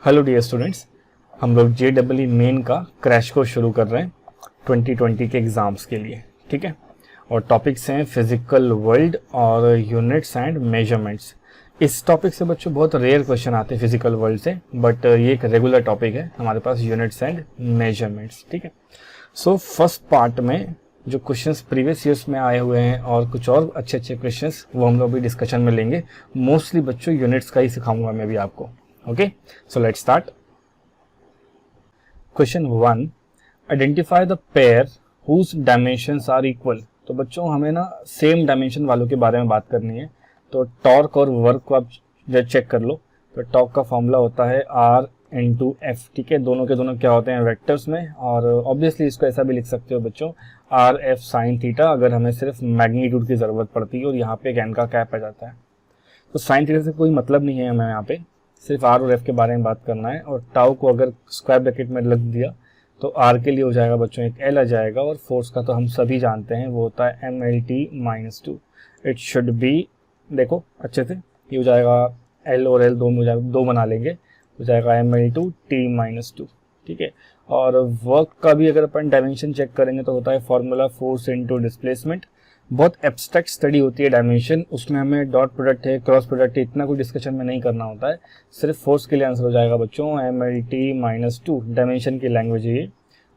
Hello dear students, हम लोग JEE main का क्रैश कोर्स शुरू कर रहे हैं 2020 के एग्ज़ाम्स के लिए। ठीक है, और टॉपिक्स हैं फिजिकल वर्ल्ड और यूनिट्स एंड मेजरमेंट्स। इस टॉपिक से बच्चों बहुत रेयर क्वेश्चन आते हैं फिजिकल वर्ल्ड से, बट ये एक रेगुलर टॉपिक है हमारे पास, यूनिट्स एंड मेजरमेंट्स। ठीक है, सो फर्स्ट पार्ट में जो क्वेश्चंस प्रीवियस ईयर्स में आए हुए हैं और कुछ और अच्छे अच्छे क्वेश्चंस वो हम लोग भी डिस्कशन में लेंगे। मोस्टली बच्चों यूनिट्स का ही सिखाऊंगा मैं भी आपको। Okay, so let's start. Question 1, identify the pair whose dimensions are equal. तो बच्चों हमें ना सेम डायमेंशन वालों के बारे में बात करनी है। तो टॉर्क और वर्क को आप चेक कर लो। तो टॉर्क का फॉर्मूला होता है R इंटू एफ। ठीक है, दोनों के दोनों क्या होते हैं, वेक्टर्स में। और ऑब्वियसली इसको ऐसा भी लिख सकते हो बच्चों, R F साइन थीटा, अगर हमें सिर्फ मैग्नीट्यूड की जरूरत पड़ती है और यहाँ पे एक एन का कैप आ जाता है। तो साइन थीटा से कोई मतलब नहीं है हमें, यहाँ पे सिर्फ आर और एफ के बारे में बात करना है। और टाउ को अगर स्क्वायर ब्रैकेट में लग दिया तो आर के लिए हो जाएगा बच्चों एक एल आ जाएगा, और फोर्स का तो हम सभी जानते हैं वो होता है MLT-2। इट शुड बी, देखो अच्छे से, ये हो जाएगा एल और एल दो में हो जाएगा, दो बना लेंगे, हो जाएगा ML/T-2। ठीक है, और वर्क का भी अगर अपन डायमेंशन चेक करेंगे तो होता है फॉर्मूला फोर्स इंटू डिस्प्लेसमेंट। बहुत एब्स्ट्रैक्ट स्टडी होती है डायमेंशन, उसमें हमें डॉट प्रोडक्ट है, क्रॉस प्रोडक्ट है, इतना कोई डिस्कशन में नहीं करना होता है। सिर्फ फोर्स के लिए आंसर हो जाएगा बच्चों MLT-2, डायमेंशन की लैंग्वेज है ये।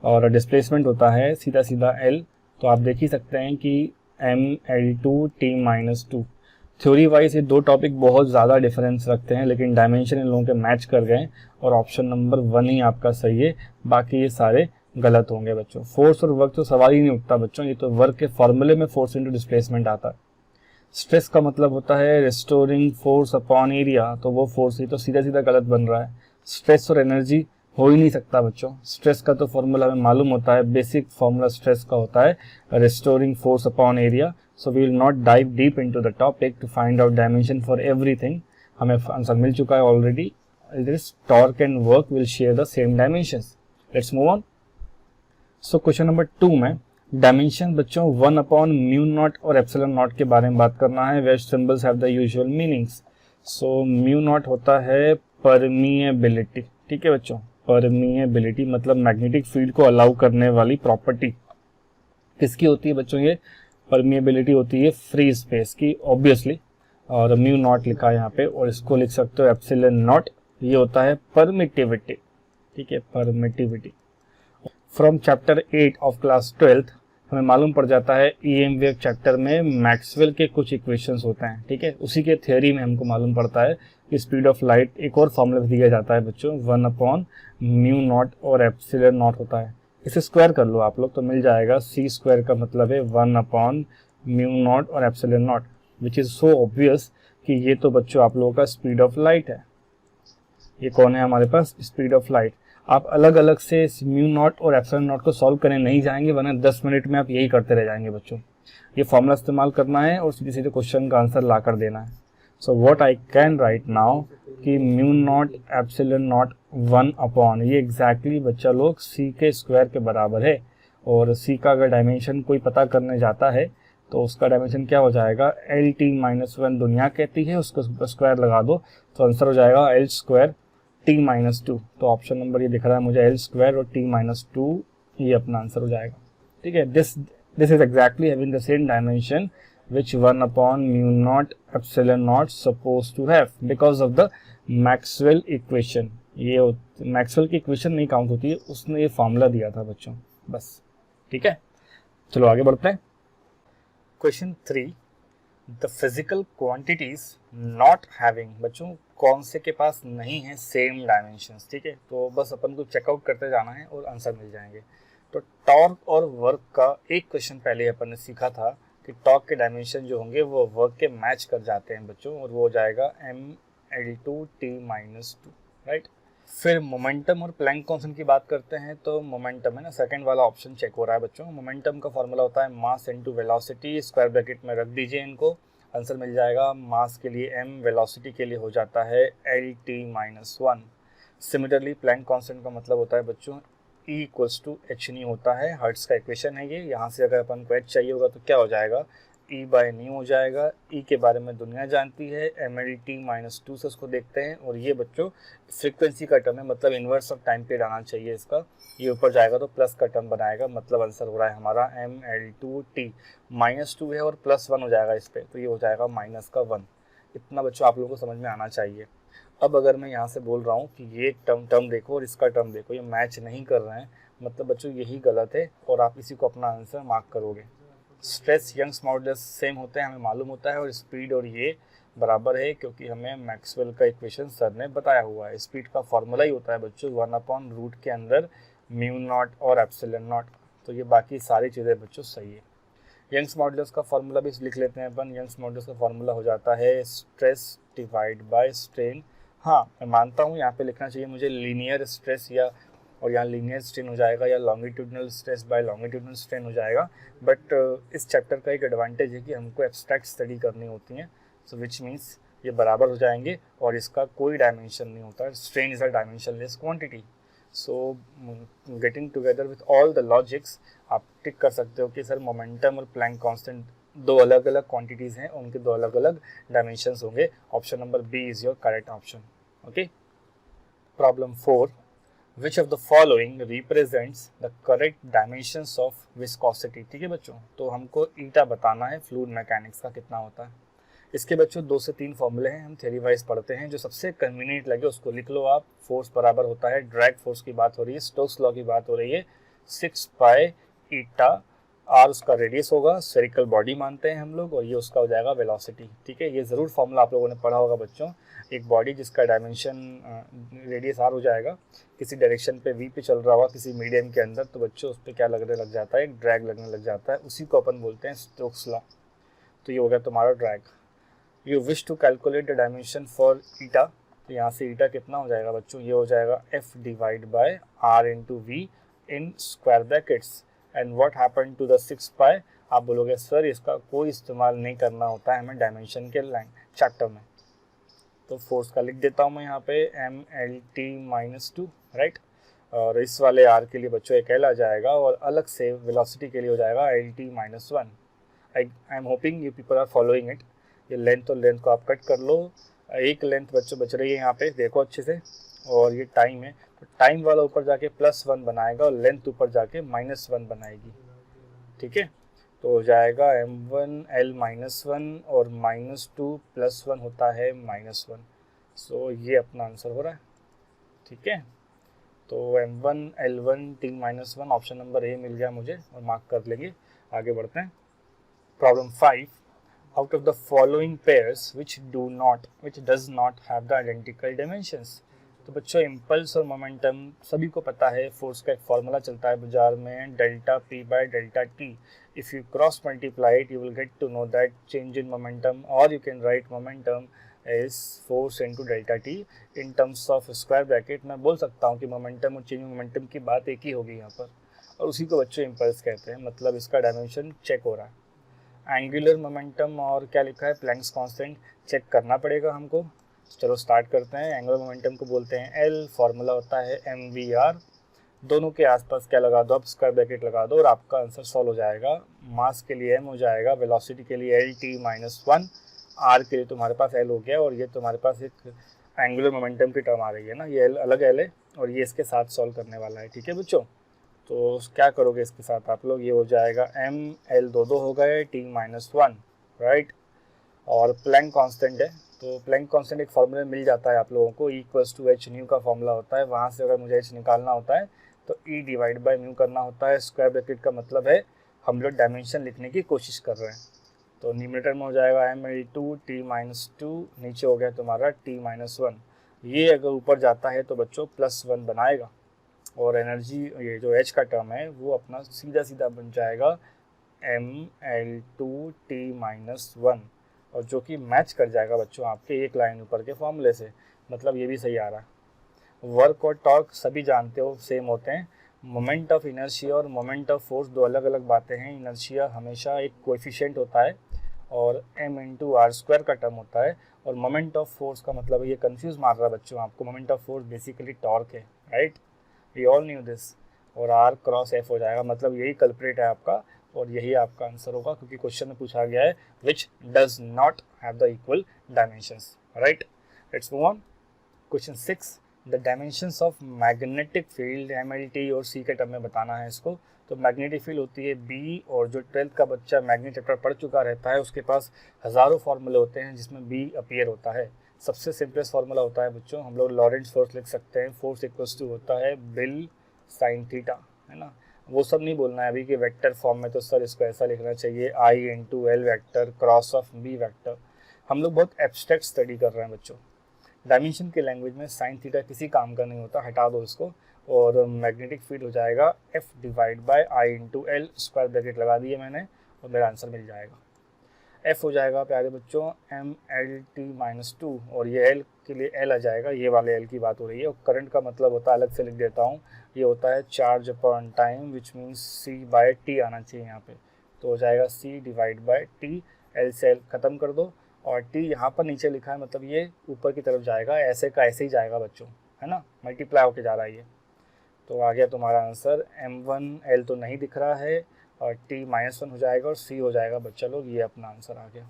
और डिस्प्लेसमेंट होता है सीधा सीधा L। तो आप देख ही सकते हैं कि ML/T-2। थ्योरी वाइज ये दो टॉपिक बहुत ज़्यादा डिफरेंस रखते हैं, लेकिन डायमेंशन इन लोगों के मैच कर गए और ऑप्शन नंबर 1 ही आपका सही है, बाकी ये सारे गलत होंगे बच्चों। फोर्स और वर्क तो सवाल ही नहीं उठता बच्चों, ये तो वर्क के फॉर्मूले में फोर्स इंटू डिस्प्लेसमेंट आता है। स्ट्रेस का मतलब होता है रिस्टोरिंग फोर्स अपॉन एरिया, तो वो फोर्स ही तो सीधा सीधा गलत बन रहा है। स्ट्रेस और एनर्जी हो ही नहीं सकता बच्चों। स्ट्रेस का तो फॉर्मूला हमें मालूम होता है, बेसिक फॉर्मूला स्ट्रेस का होता है restoring force upon area. So we will not dive deep into the topic to find out dimension for everything. हमें आंसर मिल चुका है already, this torque and work will share the same dimensions. Let's move on. So question number 2 में dimension बच्चों 1/μ0 और ε0 के बारे में बात करना है, where symbols have the usual meanings. So μ0 होता है परमिएबिलिटी। ठीक है बच्चों, परमिएबिलिटी मतलब मैग्नेटिक फील्ड को अलाउ करने वाली प्रॉपर्टी। किसकी होती है बच्चों ये परमिएबिलिटी? होती है फ्री स्पेस की, ऑब्वियसली। और μ0 लिखा है यहाँ पे, और इसको लिख सकते हो ε0, ये होता है परमिटिविटी। ठीक है, permittivity. From chapter 8 of class 12 हमें मालूम पड़ जाता है EM वेव चैप्टर में मैक्सवेल के कुछ इक्वेशंस होते हैं। ठीक है, उसी के थ्योरी में हमको मालूम पड़ता है कि स्पीड ऑफ लाइट एक और फॉर्मूला दिया जाता है बच्चों, 1/μ0 और ε0 होता है। इसे स्क्वायर कर लो आप लोग तो मिल जाएगा c² का मतलब है 1/μ0 और ε0, विच इज सो ऑब्वियस कि ये तो बच्चों आप लोगों का स्पीड ऑफ लाइट है। ये कौन है हमारे पास? Speed of light. आप अलग अलग से μ0 और ε0 को सॉल्व करने नहीं जाएंगे, वरना 10 मिनट में आप यही करते रह जाएंगे बच्चों। ये फॉर्मूला इस्तेमाल करना है और सीधे सीधे क्वेश्चन का आंसर ला कर देना है। So what I can right now कि μ0 ε0 1/, ये एग्जैक्टली बच्चा लोग c के स्क्वायर के बराबर है। और c का अगर डायमेंशन कोई पता करने जाता है तो उसका डायमेंशन क्या हो जाएगा? LT-1 दुनिया कहती है, उसको स्क्वायर लगा दो तो आंसर हो जाएगा L² T-2। तो ऑप्शन नंबर ये दिख रहा है मुझे L² और T-2, ये अपना आंसर हो जाएगा। ठीक है, this is exactly having the same dimension which 1/μ0 ε0 suppose to have because of the Maxwell equation. ये मैक्सवेल की इक्वेशन नहीं काउंट होती है, उसने ये फॉर्मूला दिया था बच्चों, बस। ठीक है, चलो आगे बढ़ते हैं। Question 3, the physical quantities not having, बच्चों कौन से के पास नहीं है सेम डायमेंशंस। ठीक है, तो बस अपन को चेकआउट करते जाना है और आंसर मिल जाएंगे। तो टॉर्क और वर्क का एक क्वेश्चन पहले अपन ने सीखा था कि टॉर्क के डायमेंशन जो होंगे वो वर्क के मैच कर जाते हैं बच्चों, और वो हो जाएगा ML/T-2, राइट। फिर मोमेंटम और प्लैंक कांस्टेंट की बात करते हैं, तो मोमेंटम है ना, सेकंड वाला ऑप्शन चेक हो रहा है बच्चों। मोमेंटम का फॉर्मूला होता है mass into velocity, square bracket में रख दीजिए इनको, आंसर मिल जाएगा। मास के लिए m, वेलोसिटी के लिए हो जाता है LT-1। सिमिलरली प्लैंक कांस्टेंट का मतलब होता है बच्चों E = h नहीं होता है, हर्ट्ज का इक्वेशन है ये। यहाँ से अगर अपन को h चाहिए होगा तो क्या हो जाएगा? ई बाय न्यू हो जाएगा। ई के बारे में दुनिया जानती है, MLT-2 से उसको देखते हैं। और ये बच्चों फ्रीक्वेंसी का टर्म है, मतलब इन्वर्स ऑफ टाइम पीरियड आना चाहिए इसका। ये ऊपर जाएगा तो प्लस का टर्म बनाएगा, मतलब आंसर हो रहा है हमारा ML2T। -2 है और +1 हो जाएगा इस पर, तो ये हो जाएगा -1। इतना बच्चों आप लोगों को समझ में आना चाहिए। अब अगर मैं यहाँ से बोल रहा हूँ कि ये टर्म देखो और इसका टर्म देखो, ये मैच नहीं कर रहे हैं, मतलब बच्चों यही गलत है और आप इसी को अपना आंसर मार्क करोगे। स्ट्रेस यंग्स मॉडुलस सेम होते हैं, हमें मालूम होता है, और स्पीड और ये बराबर है क्योंकि हमें मैक्सवेल का इक्वेशन सर ने बताया हुआ है। स्पीड का फॉर्मूला ही होता है बच्चों 1/रूट के अंदर μ0 और ε0। तो ये बाकी सारी चीज़ें बच्चों सही है। यंग्स मॉडुलस का फॉर्मूला भी लिख लेते हैं अपन। यंग्स मॉडुलस का फॉर्मूला हो जाता है स्ट्रेस डिवाइड बाय स्ट्रेन। हाँ, मैं मानता हूँ यहाँ पे लिखना चाहिए मुझे लीनियर स्ट्रेस या, और यहाँ लीनियर स्ट्रेन हो जाएगा, या longitudinal stress by longitudinal strain हो जाएगा। बट इस चैप्टर का एक एडवांटेज है कि हमको एब्स्ट्रैक्ट स्टडी करनी होती है, सो विच मीन्स ये बराबर हो जाएंगे और इसका कोई डायमेंशन नहीं होता है। Strain is a dimensionless quantity. So getting together with all the logics, आप टिक कर सकते हो कि सर मोमेंटम और प्लैंक कांस्टेंट दो अलग अलग क्वांटिटीज़ हैं, उनके दो अलग अलग डायमेंशंस होंगे। Option number B is your correct option. Okay, problem 4, which of the following represents the correct dimensions of viscosity. ठीक है बच्चों, तो हमको ईटा बताना है फ्लूइड मैकेनिक्स का कितना होता है। इसके बच्चों 2 से 3 फॉर्मूले हैं, हम थ्योरी वाइज पढ़ते हैं, जो सबसे कन्वीनियंट लगे उसको लिख लो आप। फोर्स बराबर होता है, ड्रैग फोर्स की बात हो रही है, स्टोक्स लॉ की बात हो रही है, 6 पाई ईटा। आर उसका रेडियस होगा, स्फेरिकल बॉडी मानते हैं हम लोग, और ये उसका हो जाएगा वेलोसिटी। ठीक है, ये ज़रूर फॉर्मूला आप लोगों ने पढ़ा होगा बच्चों। एक बॉडी जिसका डायमेंशन रेडियस आर हो जाएगा, किसी डायरेक्शन पे वी पे चल रहा होगा किसी मीडियम के अंदर, तो बच्चों उस पर क्या लगने लग जाता है, एक ड्रैग लगने लग जाता है, उसी को अपन बोलते हैं स्टोक्स लॉ। तो ये हो गया तुम्हारा drag. You wish to calculate the dimension for eta, तो यहाँ से ईटा कितना हो जाएगा बच्चों, ये हो जाएगा F divide by R into V in square brackets. And what happen to the 6 pi, आप बोलोगे सर इसका कोई इस्तेमाल नहीं करना होता है हमें डायमेंशन के लाइन चैप्टर में। तो फोर्स का लिख देता हूँ मैं यहाँ पे MLT-2, राइट। और इस वाले R के लिए बच्चों एक L आ जाएगा, और अलग से वेलोसिटी के लिए हो जाएगा LT-1। I am hoping you people are following it. ये लेंथ और लेंथ को आप कट कर लो, एक लेंथ बच्चों बच रही है यहाँ पे, देखो अच्छे से। और ये टाइम है, तो टाइम वाला ऊपर जाके +1 बनाएगा और लेंथ ऊपर जाके -1 बनाएगी। ठीक है, तो हो जाएगा M1L-1 और -2 + 1 होता है -1। सो ये अपना आंसर हो रहा है। ठीक है, तो M1L1T-1 ऑप्शन नंबर ए मिल गया मुझे, और मार्क कर लेंगे। आगे बढ़ते हैं। Problem 5, out of the following pairs which does not have the identical dimensions। तो बच्चों इम्पल्स और मोमेंटम सभी को पता है, फोर्स का एक फॉर्मूला चलता है बाजार में, delta P by delta T। If you cross multiply it you will get to know that change in momentum, और you can write momentum is force into delta T in terms of square bracket. मैं बोल सकता हूँ कि momentum और change in momentum की बात एक ही होगी यहाँ पर, और उसी को बच्चों इम्पल्स कहते हैं, मतलब इसका डायमेंशन चेक हो रहा है। एंगुलर मोमेंटम और क्या लिखा है, प्लैंक्स कांस्टेंट चेक करना पड़ेगा हमको। चलो स्टार्ट करते हैं। एंगुलर मोमेंटम को बोलते हैं L, फॉर्मूला होता है mvr। दोनों के आसपास क्या लगा दो, आप स्क्वायर ब्रैकेट लगा दो और आपका आंसर सॉल्व हो जाएगा। मास के लिए m हो जाएगा, वेलोसिटी के लिए LT-1, r के लिए तुम्हारे पास L हो गया, और ये तुम्हारे पास एक एंगुलर मोमेंटम की टर्म आ रही है ना, ये L अलग L है और ये इसके साथ सॉल्व करने वाला है। ठीक है बच्चों, तो क्या करोगे इसके साथ आप लोग, ये हो जाएगा ML दो हो गए, T-1, राइट। और प्लैंक कांस्टेंट है, तो प्लैंक कांस्टेंट एक फॉर्मूला मिल जाता है आप लोगों को, E = h का फॉर्मूला होता है। वहाँ से अगर मुझे h निकालना होता है तो E डिवाइड बाय म्यू करना होता है। स्क्वायर ब्रैकेट का मतलब है हम लोग डायमेंशन लिखने की कोशिश कर रहे हैं। तो न्यूमरेटर में हो जाएगा ML2 T-2, नीचे हो गया तुम्हारा T-1। ये अगर ऊपर जाता है तो बच्चों +1 बनाएगा, और एनर्जी ये जो H का टर्म है वो अपना सीधा बन जाएगा ML2 T-1, और जो कि मैच कर जाएगा बच्चों आपके एक लाइन ऊपर के फॉर्मूले से, मतलब ये भी सही आ रहा है। वर्क और टॉर्क सभी जानते हो सेम होते हैं। मोमेंट ऑफ इनर्शिया और मोमेंट ऑफ फोर्स दो अलग अलग बातें हैं। इनर्शिया हमेशा एक कोएफिशिएंट होता है और m×r² का टर्म होता है, और मोमेंट ऑफ फोर्स का मतलब ये कंफ्यूज मार रहा है बच्चों आपको, moment of force basically torque है, right, we all knew this. और r क्रॉस f हो जाएगा, मतलब यही कल्प्रेट है आपका, और यही आपका आंसर होगा, क्योंकि क्वेश्चन में पूछा गया है which does not have the equal dimensions, right. Let's move on. Question 6, the dimensions of magnetic field, MLT और C के टर्म में बताना है इसको। तो मैग्नेटिक फील्ड होती है B, और जो 12th का बच्चा मैग्नेट चैप्टर पढ़ चुका रहता है उसके पास हज़ारों फार्मूले होते हैं जिसमें B अपीयर होता है। सबसे सिंपलेस्ट फार्मूला होता है बच्चों, हम लोग लॉरेंट्ज फोर्स लिख सकते हैं। फोर्स इक्वल्स टू होता है बिल साइन थीटा, है ना। वो सब नहीं बोलना है अभी कि वेक्टर फॉर्म में, तो सर इसको ऐसा लिखना चाहिए I × L vector cross of B vector. हम लोग बहुत एब्स्ट्रैक्ट स्टडी कर रहे हैं बच्चों। डायमेंशन के लैंग्वेज में साइन थीटा किसी काम का नहीं होता, हटा दो इसको। और मैग्नेटिक फील्ड हो जाएगा F / I × L, square bracket लगा दिए मैंने और मेरा आंसर मिल जाएगा। F हो जाएगा प्यारे बच्चों MLT-2, और ये L के लिए L आ जाएगा, ये वाले L की बात हो रही है। और करंट का मतलब होता है, अलग से लिख देता हूँ, ये होता है charge upon time, which means C/T आना चाहिए यहाँ पे। तो हो जाएगा C/T, L से L ख़त्म कर दो, और T यहाँ पर नीचे लिखा है, मतलब ये ऊपर की तरफ जाएगा, ऐसे का ऐसे ही जाएगा बच्चों, है ना, मल्टीप्लाई होके जा रहा है ये। तो आ गया तुम्हारा आंसर। M1L तो नहीं दिख रहा है, और T-1 हो जाएगा, और C हो जाएगा बच्चा लोग, ये अपना आंसर आ गया।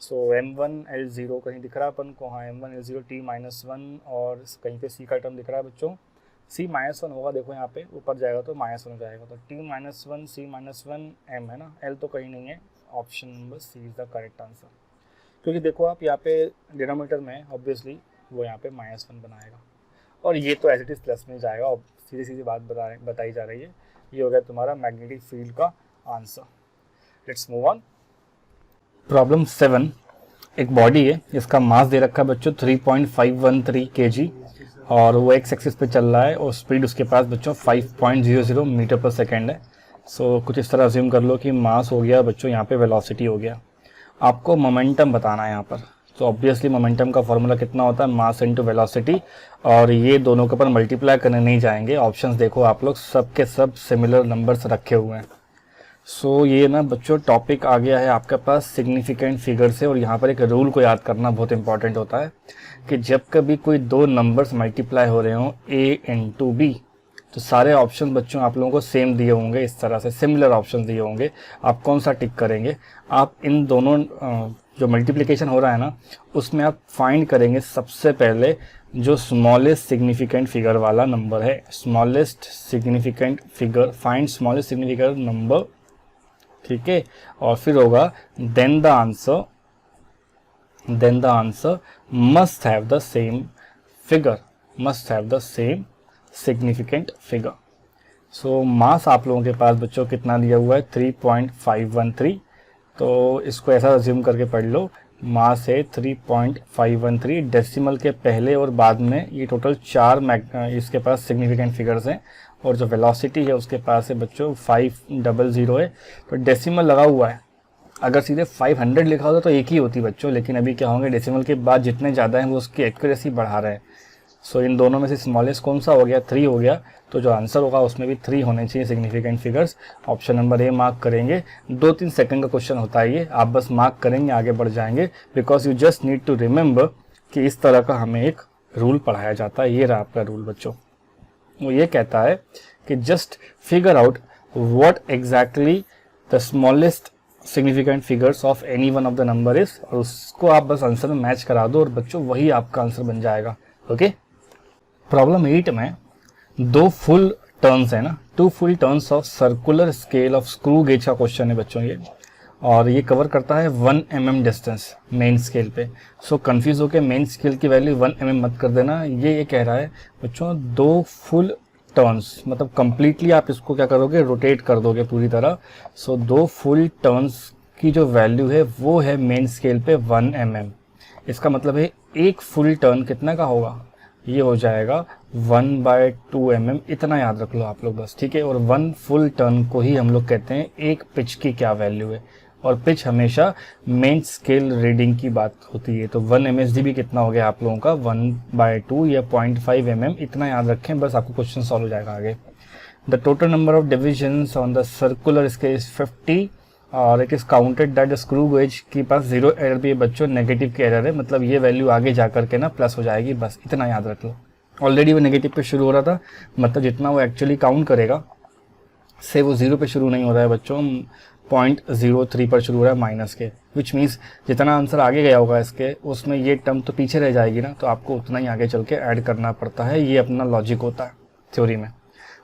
सो M1L0 कहीं दिख रहा है अपन को, हाँ M1L0 T-1, और कहीं पे C का टर्म दिख रहा है बच्चों, C-1 होगा, देखो यहाँ पे ऊपर जाएगा तो -1 हो जाएगा, तो T-1 C-1 M, है ना, L तो कहीं नहीं है। Option number C is the correct answer, क्योंकि देखो आप यहाँ पे डिनोमिनेटर में ऑब्वियसली वो यहाँ पे -1 बनाएगा, और ये तो एज इट इज़ प्लस में जाएगा। और सीधी सीधी बात बताई जा रही है। ये हो गया तुम्हारा मैग्नेटिक फील्ड का answer. Let's move on. Problem 7, एक बॉडी है, इसका मास दे रखा है बच्चों 3.513 kg, और वो एक्स एक्सिस पे चल रहा है, और स्पीड उसके पास बच्चों 5.00 मीटर पर सेकेंड है। सो कुछ इस तरह अज्यूम कर लो कि मास हो गया बच्चों, यहाँ पे वेलोसिटी हो गया। आपको मोमेंटम बताना है यहाँ पर। तो ऑब्वियसली मोमेंटम का फॉर्मूला कितना होता है, मास इनटू वेलोसिटी, और ये दोनों के ऊपर मल्टीप्लाई करने नहीं जाएंगे। ऑप्शंस देखो आप लोग, सब के सब सिमिलर नंबर्स रखे हुए हैं। सो ये ना बच्चों टॉपिक आ गया है आपके पास सिग्निफिकेंट फिगर से, और यहाँ पर एक रूल को याद करना बहुत इंपॉर्टेंट होता है कि जब कभी कोई दो नंबर्स मल्टीप्लाई हो रहे हों A × B, तो सारे ऑप्शन बच्चों आप लोगों को सेम दिए होंगे, इस तरह से सिमिलर ऑप्शन दिए होंगे। आप कौन सा टिक करेंगे, आप इन दोनों जो मल्टीप्लिकेशन हो रहा है ना, उसमें आप फाइंड करेंगे सबसे पहले जो स्मॉलेस्ट सिग्निफिकेंट फिगर वाला नंबर है। Smallest significant figure, find smallest significant number, ठीक है। और फिर होगा then the answer must have the same figure, must have the same significant figure. So mass आप लोगों के पास बच्चों कितना दिया हुआ है 3.513, तो इसको ऐसा अज्यूम करके पढ़ लो, मास है 3.513, डेसिमल के पहले और बाद में ये टोटल 4 इसके पास सिग्निफिकेंट फिगर्स हैं, और जो वेलोसिटी है उसके पास है बच्चों 500 है, तो डेसिमल लगा हुआ है। अगर सीधे 500 लिखा होता तो एक ही होती बच्चों, लेकिन अभी क्या होंगे, डेसिमल के बाद जितने ज़्यादा हैं वो उसकी एक्यूरेसी बढ़ा रहे हैं। सो इन दोनों में से स्मॉलेस्ट कौन सा हो गया, 3 हो गया, तो जो आंसर होगा उसमें भी 3 होने चाहिए significant figures. Option number A mark करेंगे। 2-3 सेकंड का क्वेश्चन होता है ये, आप बस मार्क करेंगे, आगे बढ़ जाएंगे, because you just need to remember कि इस तरह का हमें एक रूल पढ़ाया जाता है। ये रहा आपका रूल बच्चों, वो ये कहता है कि just figure out what exactly the smallest significant figures of any one of the number is, और उसको आप बस आंसर में मैच करा दो और बच्चों वही आपका आंसर बन जाएगा। ओके। प्रॉब्लम 8 में 2 फुल टर्न्स है ना, 2 full turns of circular scale of screw gauge का क्वेश्चन है बच्चों ये, और ये कवर करता है 1 mm डिस्टेंस मेन स्केल पे। सो कंफ्यूज होकर मेन स्केल की वैल्यू 1 mm मत कर देना। ये कह रहा है बच्चों 2 फुल टर्न्स, मतलब कंप्लीटली आप इसको क्या करोगे, रोटेट कर दोगे पूरी तरह। सो 2 फुल टर्न्स की जो वैल्यू है वो है मेन स्केल पे 1 mm। इसका मतलब है एक फुल टर्न कितना का होगा, ये हो जाएगा 1/2 mm, इतना याद रख लो आप लोग बस, ठीक है। और 1 फुल टर्न को ही हम लोग कहते हैं एक पिच की क्या वैल्यू है, और पिच हमेशा मेन स्केल रीडिंग की बात होती है। तो 1 MSD भी कितना हो गया आप लोगों का 1/2 या 0.5 mm, इतना याद रखें बस, आपको क्वेश्चन सॉल्व हो जाएगा आगे। The total number of divisions on the circular scale is 50, और it is counted that the screw gauge के पास 0 एरर भी है बच्चों, नेगेटिव की एरर है, मतलब ये वैल्यू आगे जा करके ना प्लस हो जाएगी, बस इतना याद रख लो। ऑलरेडी वो नेगेटिव पे शुरू हो रहा था, मतलब जितना वो एक्चुअली काउंट करेगा से वो 0 पे शुरू नहीं हो रहा है बच्चों, 0.03 पर शुरू हो रहा है माइनस के, विच मीन्स जितना आंसर आगे गया होगा इसके उसमें ये टर्म तो पीछे रह जाएगी ना, तो आपको उतना ही आगे चल के ऐड करना पड़ता है। ये अपना लॉजिक होता है थ्योरी में।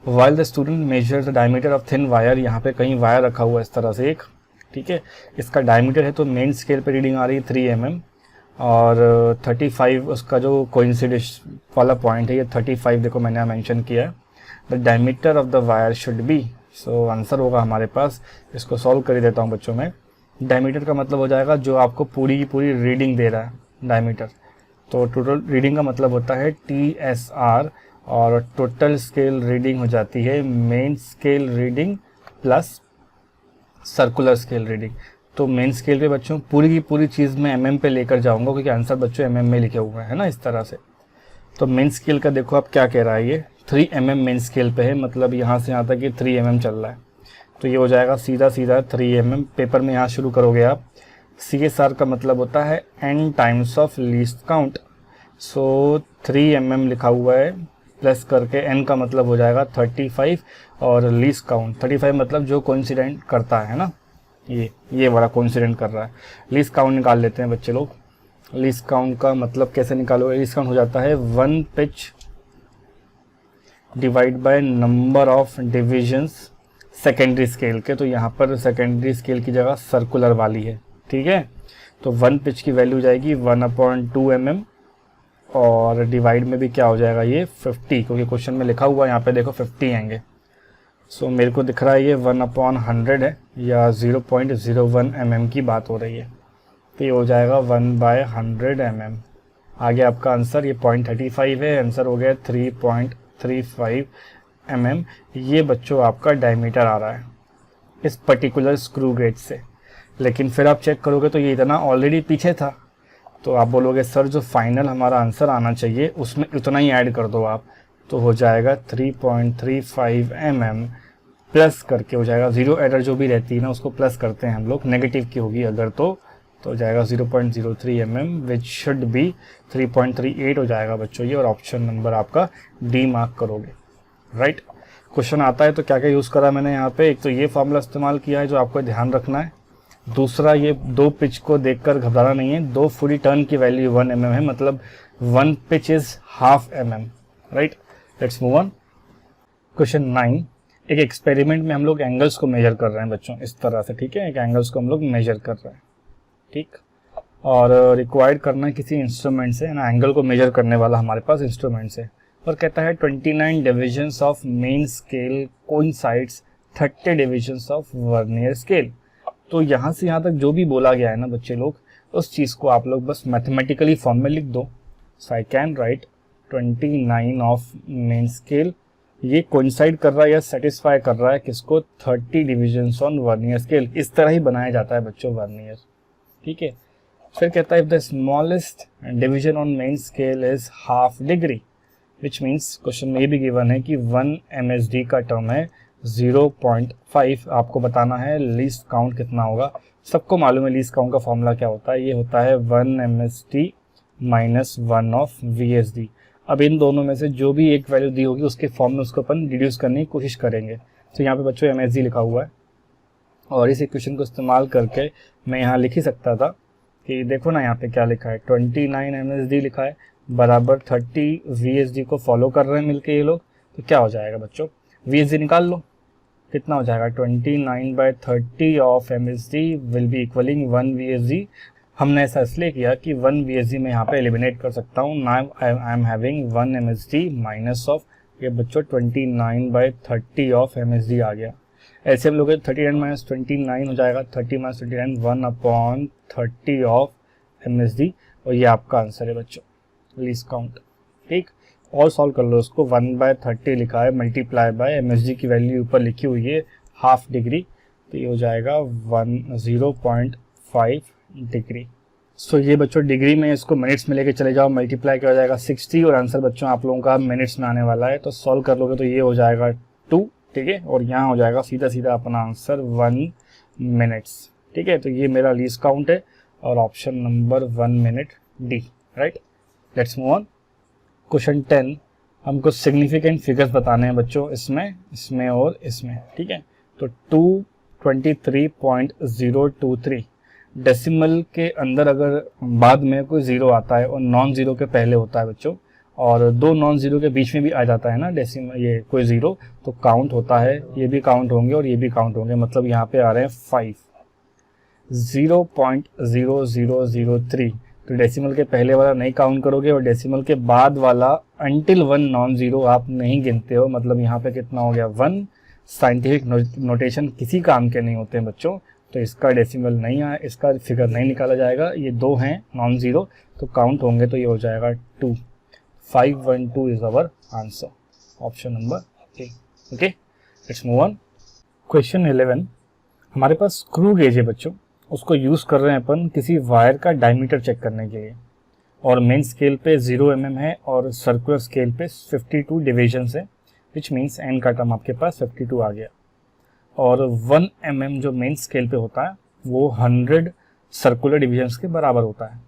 While the student measure the diameter of thin wire, यहाँ पे कहीं वायर रखा हुआ है इस तरह से एक, ठीक है, इसका डायमीटर है तो मेन स्केल पे रीडिंग आ रही है 3 mm और 35 उसका जो कोइंसिडेंस वाला पॉइंट है ये 35 देखो मैंने यहाँ मेंशन किया है। The diameter of the wire should be, so answer होगा हमारे पास, इसको सॉल्व कर ही देता हूँ बच्चों में। डायमीटर का मतलब हो जाएगा जो आपको पूरी की पूरी रीडिंग दे रहा है डायमीटर, तो टोटल रीडिंग का मतलब होता है TSR और टोटल स्केल रीडिंग हो जाती है main scale reading plus circular scale reading. तो मेन स्केल पे बच्चों पूरी की पूरी चीज़ मैं mm पे लेकर जाऊंगा क्योंकि आंसर बच्चों mm में लिखे हुए हैं ना इस तरह से। तो मेन स्केल का देखो आप क्या कह रहा है, ये 3 mm मेन स्केल पे है, मतलब यहाँ से यहाँ तक ये 3 mm चल रहा है, तो ये हो जाएगा सीधा सीधा 3 mm। पेपर में यहाँ शुरू करोगे आप। CSR का मतलब होता है n times of least count, so 3 mm लिखा हुआ है प्लस करके n का मतलब हो जाएगा 35 और लीस्ट काउंट 35 मतलब जो कोइंसिडेंट करता है ना, ये वाला कोइंसिडेंट कर रहा है। लीस्ट काउंट निकाल लेते हैं बच्चे लोग। लीस्ट काउंट का मतलब कैसे निकालोगे, लीस्ट काउंट हो जाता है 1 pitch divide by number of divisions secondary scale के, तो यहाँ पर सेकेंडरी स्केल की जगह सर्कुलर वाली है, ठीक है। तो 1 पिच की वैल्यू जाएगी 1/2 mm और डिवाइड में भी क्या हो जाएगा ये 50, क्योंकि क्वेश्चन में लिखा हुआ है यहाँ पे देखो 50 आएंगे। सो मेरे को दिख रहा है ये 1/100 है या 0.01 mm की बात हो रही है, तो ये हो जाएगा 1/100 mm। आगे आपका आंसर ये 0.35 है, आंसर हो गया 3.35 mm। ये बच्चों आपका डायमीटर आ रहा है इस पर्टिकुलर स्क्रू गेज से। लेकिन फिर आप चेक करोगे तो ये इतना ऑलरेडी पीछे था, तो आप बोलोगे सर जो फाइनल हमारा आंसर आना चाहिए उसमें उतना ही ऐड कर दो आप, तो हो जाएगा 3.35 mm प्लस करके हो जाएगा, जीरो एडर जो भी रहती है ना उसको प्लस करते हैं हम लोग, नेगेटिव की होगी अगर तो हो जाएगा 0.03 mm विच शुड बी 3.38 हो जाएगा बच्चों ये, और ऑप्शन नंबर आपका डी मार्क करोगे, राइट। क्वेश्चन आता है तो क्या क्या यूज़ करा मैंने यहाँ पे, एक तो ये फॉर्मूला इस्तेमाल किया है जो आपको ध्यान रखना है, दूसरा ये 2 पिच को देखकर घबराना नहीं है, 2 फुली टर्न की वैल्यू 1 mm है, मतलब 1 pitch is half mm, right. Let's move on. Question 9, एक एक्सपेरिमेंट में हम लोग एंगल्स को मेजर कर रहे हैं बच्चों इस तरह से, ठीक है, एक एंगल्स को हम लोग मेजर कर रहे हैं, ठीक, और रिक्वायर्ड करना है किसी इंस्ट्रूमेंट से ना, एंगल को मेजर करने वाला हमारे पास इंस्ट्रूमेंट से, और कहता है 29 divisions of main scale coincides 30 divisions of vernier scale. तो यहाँ से यहाँ तक जो भी बोला गया है ना बच्चे लोग, उस चीज़ को आप लोग बस मैथमेटिकली फॉर्म में लिख दो। So I can write 29 of main scale, ये कोइंसाइड कर रहा है या सेटिस्फाई कर रहा है किसको, 30 डिविजन्स ऑन वर्नियर स्केल। इस तरह ही बनाया जाता है बच्चों वर्नियर, ठीक है। फिर कहता है if the smallest division on main scale is half degree, which means question में ये भी गिवन है कि 1 MSD का टर्म है 0.5, आपको बताना है लीस्ट काउंट कितना होगा। सबको मालूम है लीस्ट काउंट का फॉर्मूला क्या होता है, ये होता है 1 MSD माइनस 1 ऑफ VSD। अब इन दोनों में से जो भी एक वैल्यू दी होगी उसके फॉर्म में उसको अपन रिड्यूस करने की कोशिश करेंगे। तो यहाँ पे बच्चों MSD लिखा हुआ है और इस इक्वेशन को इस्तेमाल करके मैं यहाँ लिख ही सकता था कि देखो ना यहाँ पे क्या लिखा है, 29 MSD लिखा है बराबर 30 VSD को फॉलो कर रहे हैं मिलके ये लोग। तो क्या हो जाएगा बच्चों, VSD निकाल लो, कितना हो जाएगा 29/30 of MSD will be equalling 1 VSD। हमने ऐसा इसलिए किया कि 1 VSD में यहाँ पे एलिमिनेट कर सकता हूँ, now I am having 1 MSD minus of ये बच्चों 29/30 ऑफ MSD आ गया। ऐसे हम लोग 39 माइनस 29 हो जाएगा, 30 माइनस 29 1/30 ऑफ MSD, और ये आपका आंसर है बच्चों लीस्ट काउंट, ठीक। और सॉल्व कर लो उसको, 1/30 लिखा है मल्टीप्लाई बाय MSD की वैल्यू ऊपर लिखी हुई है हाफ डिग्री, तो ये हो जाएगा 0.5 डिग्री। सो ये बच्चों डिग्री में इसको मिनट्स में लेके चले जाओ, मल्टीप्लाई किया जाएगा 60 और आंसर बच्चों आप लोगों का मिनट्स में आने वाला है। तो सॉल्व कर लोगे तो ये हो जाएगा 2, ठीक है, और यहाँ हो जाएगा सीधा सीधा अपना आंसर 1 मिनट्स, ठीक है। तो ये मेरा लीस्ट काउंट है और option number 1 minute D, right. Let's move on. Question 10, हमको सिग्निफिकेंट फिगर्स बताने हैं बच्चों, इसमें और इसमें, ठीक है। तो 223.023 डेसिमल के अंदर अगर बाद में कोई जीरो आता है और नॉन जीरो के पहले होता है बच्चों, और दो नॉन जीरो के बीच में भी आ जाता है ना डेसिमल, ये कोई जीरो, तो काउंट होता है, ये भी काउंट होंगे और ये भी काउंट होंगे। मतलब यहाँ पे आ रहे हैं 5, 0.0003। तो डेसिमल के पहले वाला नहीं काउंट करोगे और डेसिमल के बाद वाला अंटिल 1 नॉन जीरो आप नहीं गिनते हो। मतलब यहाँ पे कितना हो गया 1। साइंटिफिक नोटेशन किसी काम के नहीं होते हैं बच्चों, तो इसका डेसिमल नहीं आया, इसका फिगर नहीं निकाला जाएगा। ये 2 हैं नॉन जीरो, तो काउंट होंगे तो ये हो जाएगा 2। 512 is our answer, option number A. Okay, let's move on. Question 11, हमारे पास स्क्रू गेज है बच्चों, उसको यूज़ कर रहे हैं अपन किसी वायर का डायमीटर चेक करने के लिए, और मेन स्केल पे 0 mm है और सर्कुलर स्केल पे 52 डिविजन्स है, विच मीन्स एन का टर्म आपके पास 52 आ गया। और 1 mm जो मेन स्केल पे होता है वो 100 सर्कुलर डिविजन्स के बराबर होता है,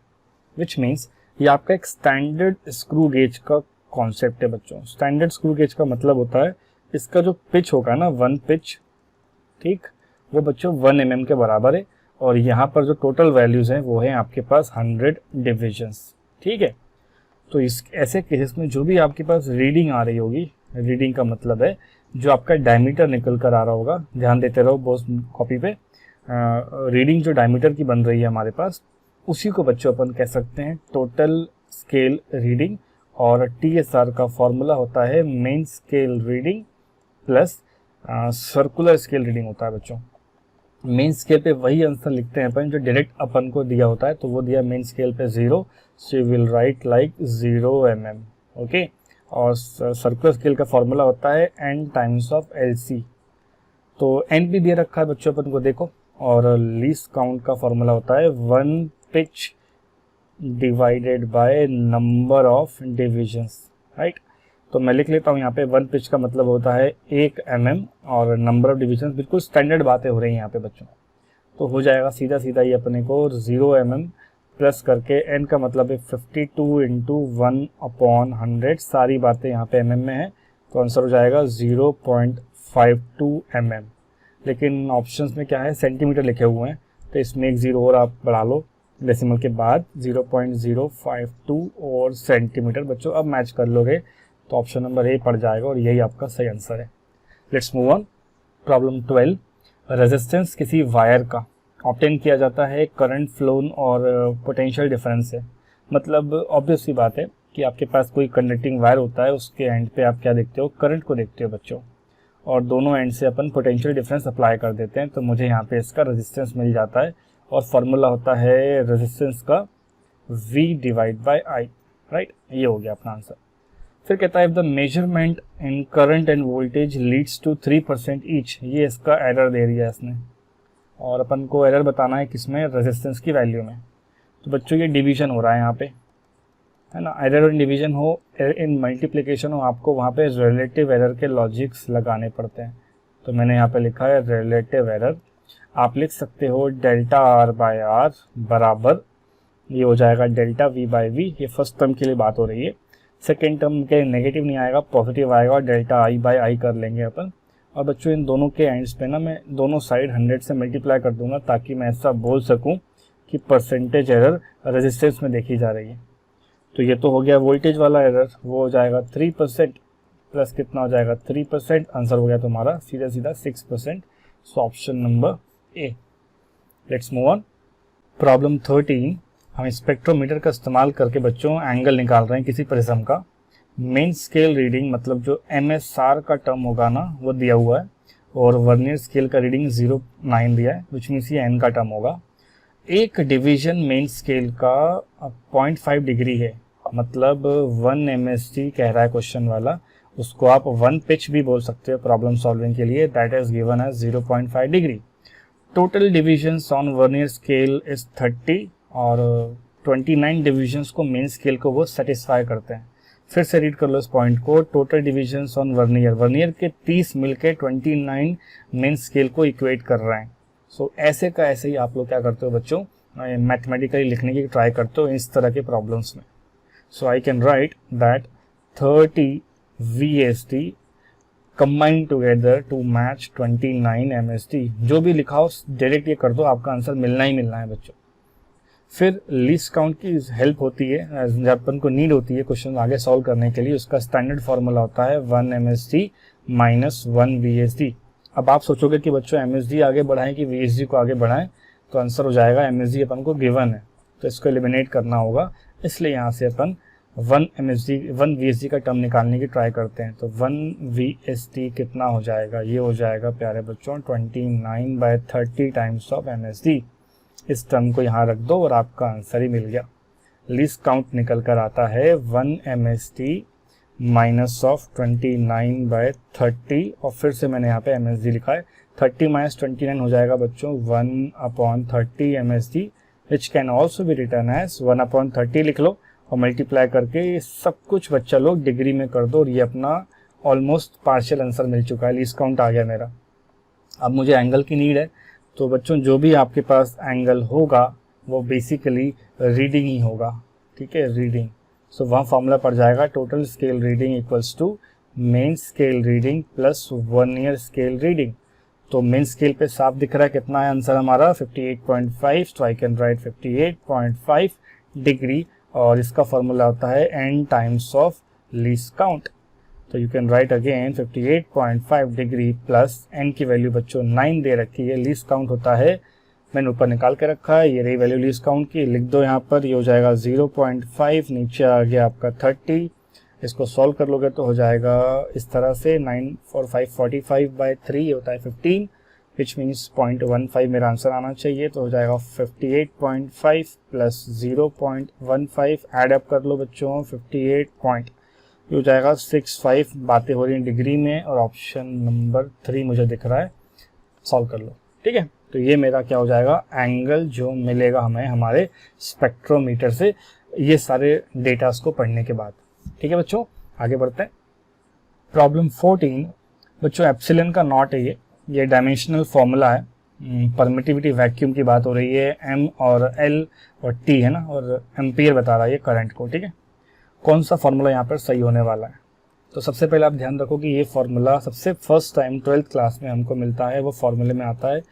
विच मीन्स ये आपका एक स्टैंडर्ड स्क्रू गेज का कॉन्सेप्ट है बच्चों। स्टैंडर्ड स्क्रू गेज का मतलब होता है इसका जो पिच होगा ना, 1 पिच, ठीक, वो बच्चों 1 mm के बराबर है, और यहाँ पर जो टोटल वैल्यूज हैं वो है आपके पास 100 डिविजन्स, ठीक है। तो इस ऐसे केसेस में जो भी आपके पास रीडिंग आ रही होगी, रीडिंग का मतलब है जो आपका डायमीटर निकल कर आ रहा होगा, ध्यान देते रहो बॉस कॉपी पे, रीडिंग जो डायमीटर की बन रही है हमारे पास, उसी को बच्चों अपन कह सकते हैं टोटल स्केल रीडिंग। और TSR का फॉर्मूला होता है main scale reading plus circular scale reading होता है बच्चों। मेन स्केल पे वही आंसर लिखते हैं अपन जो डायरेक्ट अपन को दिया होता है, तो वो दिया मेन स्केल पे 0, so you will write like 0 mm, okay. और सर्कुलर स्केल का फॉर्मूला होता है n टाइम्स ऑफ LC, तो n भी दिया रखा है बच्चों अपन को, देखो। और लीस्ट काउंट का फॉर्मूला होता है 1 pitch divided by number of divisions, right. तो मैं लिख लेता हूँ यहाँ पे 1 पिच का मतलब होता है 1 mm, और नंबर ऑफ डिविजन्स बिल्कुल स्टैंडर्ड बातें हो रही हैं यहाँ पे बच्चों। तो हो जाएगा सीधा सीधा ये अपने को 0 mm प्लस करके n का मतलब है 52 इंटू 1/100, सारी बातें यहाँ पे mm में है, तो आंसर हो जाएगा 0.52 mm। लेकिन ऑप्शंस में क्या है, सेंटीमीटर लिखे हुए हैं, तो इसमें एक 0 और आप बढ़ा लो डेसिमल के बाद, 0.052 और सेंटीमीटर। बच्चों अब मैच कर लोगे तो ऑप्शन नंबर ए पड़ जाएगा और यही आपका सही आंसर है। Let's move on. Problem 12, resistance किसी वायर का ऑब्टेन किया जाता है करंट फ्लो और पोटेंशियल डिफरेंस से। मतलब ऑब्वियस सी बात है कि आपके पास कोई कंडक्टिंग वायर होता है, उसके एंड पे आप क्या देखते हो, करंट को देखते हो बच्चों, और दोनों एंड से अपन पोटेंशियल डिफरेंस अप्लाई कर देते हैं, तो मुझे यहाँ पे इसका रेजिस्टेंस मिल जाता है, और फॉर्मूला होता है रेजिस्टेंस का V divide by I, right. ये हो गया अपना आंसर। फिर कहता है the measurement in current and voltage leads to 3% each, ये इसका एरर दे दिया है इसने, और अपन को एरर बताना है किसमें, रेजिस्टेंस की वैल्यू में। तो बच्चों ये डिवीजन हो रहा है यहाँ पे, है ना। एरर इन डिवीजन हो, इन मल्टीप्लिकेशन हो, आपको वहाँ पे रिलेटिव एरर के लॉजिक्स लगाने पड़ते हैं। तो मैंने यहाँ पे लिखा है रिलेटिव एरर। आप लिख सकते हो डेल्टा R बाय R बराबर, ये हो जाएगा डेल्टा V बाय V, ये फर्स्ट टर्म के लिए बात हो रही है। सेकेंड टर्म के नेगेटिव नहीं आएगा, पॉजिटिव आएगा, और डेल्टा I बाय I कर लेंगे अपन। और बच्चों इन दोनों के एंड्स पे ना मैं दोनों साइड 100 से मल्टीप्लाई कर दूंगा, ताकि मैं ऐसा बोल सकूं कि परसेंटेज एरर रेजिस्टेंस में देखी जा रही है। तो ये तो हो गया वोल्टेज वाला एरर, वो हो जाएगा 3% प्लस कितना हो जाएगा 3%, आंसर हो गया तुम्हारा सीधा सीधा 6%। So option number A. Let's move on. Problem 13, हम स्पेक्ट्रोमीटर का इस्तेमाल करके बच्चों एंगल निकाल रहे हैं किसी प्रिज्म का। मेन स्केल रीडिंग मतलब जो MSR का टर्म होगा ना वो दिया हुआ है, और वर्नियर स्केल का रीडिंग 0.9 दिया है, विच मीन्स ये n का टर्म होगा। एक डिवीजन मेन स्केल का 0.5 डिग्री है, मतलब 1 MSD कह रहा है क्वेश्चन वाला, उसको आप 1 पिच भी बोल सकते हो प्रॉब्लम सॉल्विंग के लिए, that is given as 0.5 degree. Total divisions on vernier scale is 30, और 29 डिविजन्स को मेन स्केल को वो सेटिस्फाई करते हैं। फिर से रीड कर लो इस पॉइंट को, total divisions on vernier, vernier के 30 मिलके 29 मेन स्केल को इक्वेट कर रहे हैं। सो ऐसे का ऐसे ही आप लोग क्या करते हो बच्चों, मैथमेटिकली लिखने की ट्राई करते हो इस तरह के प्रॉब्लम्स में। So I can write that 30 VSD combine together to match 29 MSD। जो भी लिखा हो डायरेक्ट ये कर दो, आपका आंसर मिलना ही मिलना है बच्चों। फिर लीस्ट काउंट की हेल्प होती है जब अपन को नीड होती है क्वेश्चन आगे सॉल्व करने के लिए। उसका स्टैंडर्ड फॉर्मूला होता है 1 MSD माइनस 1 VSD। अब आप सोचोगे कि बच्चों MSD आगे बढ़ाएं कि VSD को आगे बढ़ाएं, तो आंसर हो जाएगा MSD अपन को गिवन है तो इसको एलिमिनेट करना होगा, इसलिए यहाँ से अपन 1 VSD का टर्म निकालने की ट्राई करते हैं। तो 1 VSD कितना हो जाएगा, ये हो जाएगा प्यारे बच्चों 29/30 टाइम्स ऑफ MSD। इस टर्म को यहाँ रख दो और आपका आंसर ही मिल गया। लीस्ट काउंट निकल कर आता है 1 MSD माइनस ऑफ 29/30 और फिर से मैंने यहाँ पे MSD लिखा है। 30 माइनस 29 हो जाएगा बच्चों 1/30 MSD, which can also be written as 1/30 लिख लो और मल्टीप्लाई करके सब कुछ बच्चा लोग डिग्री में कर दो। और ये अपना ऑलमोस्ट पार्शियल आंसर मिल चुका है, लीस्ट काउंट आ गया मेरा। अब मुझे एंगल की नीड है, तो बच्चों जो भी आपके पास एंगल होगा वो बेसिकली रीडिंग ही होगा, ठीक है, रीडिंग। सो वहाँ फॉर्मूला पड़ जाएगा total scale reading equals to main scale reading plus vernier scale reading. तो मेन स्केल पे साफ दिख रहा है कितना है आंसर हमारा 58.5, तो आई कैन राइट 58.5 डिग्री और इसका फॉर्मूला होता है n times of least count. तो you can write again 58.5 degree plus n की वैल्यू बच्चों 9 दे रखी है, लीस्ट काउंट होता है, मैंने ऊपर निकाल के रखा है, ये रही वैल्यू लीस्ट काउंट की, लिख दो यहाँ पर, ये हो जाएगा 0.5, नीचे आ गया आपका 30। इसको सॉल्व कर लोगे तो हो जाएगा इस तरह से 9 4 5 45/3 होता है 15, विच मीन्स 0.15 मेरा आंसर आना चाहिए। तो हो जाएगा 58.5 प्लस 0.15, एड अप कर लो बच्चों 58 ये हो जाएगा 65। बातें हो रही हैं डिग्री में और ऑप्शन नंबर 3 मुझे दिख रहा है, सॉल्व कर लो, ठीक है। तो ये मेरा क्या हो जाएगा एंगल जो मिलेगा हमें हमारे स्पेक्ट्रोमीटर से ये सारे डेटास को पढ़ने के बाद, ठीक है बच्चों। आगे बढ़ते हैं। प्रॉब्लम 14 बच्चों एप्सिलॉन का नॉट है, ये डायमेंशनल फॉर्मूला है, परमिटिविटी वैक्यूम की बात हो रही है, M और L और T है ना, और एम्पियर बता रहा है ये करंट को, ठीक है। कौन सा फॉर्मूला यहाँ पर सही होने वाला है, तो सबसे पहले आप ध्यान रखो कि ये फॉर्मूला सबसे फर्स्ट टाइम 12th क्लास में हमको मिलता है, वो फॉर्मूले में आता है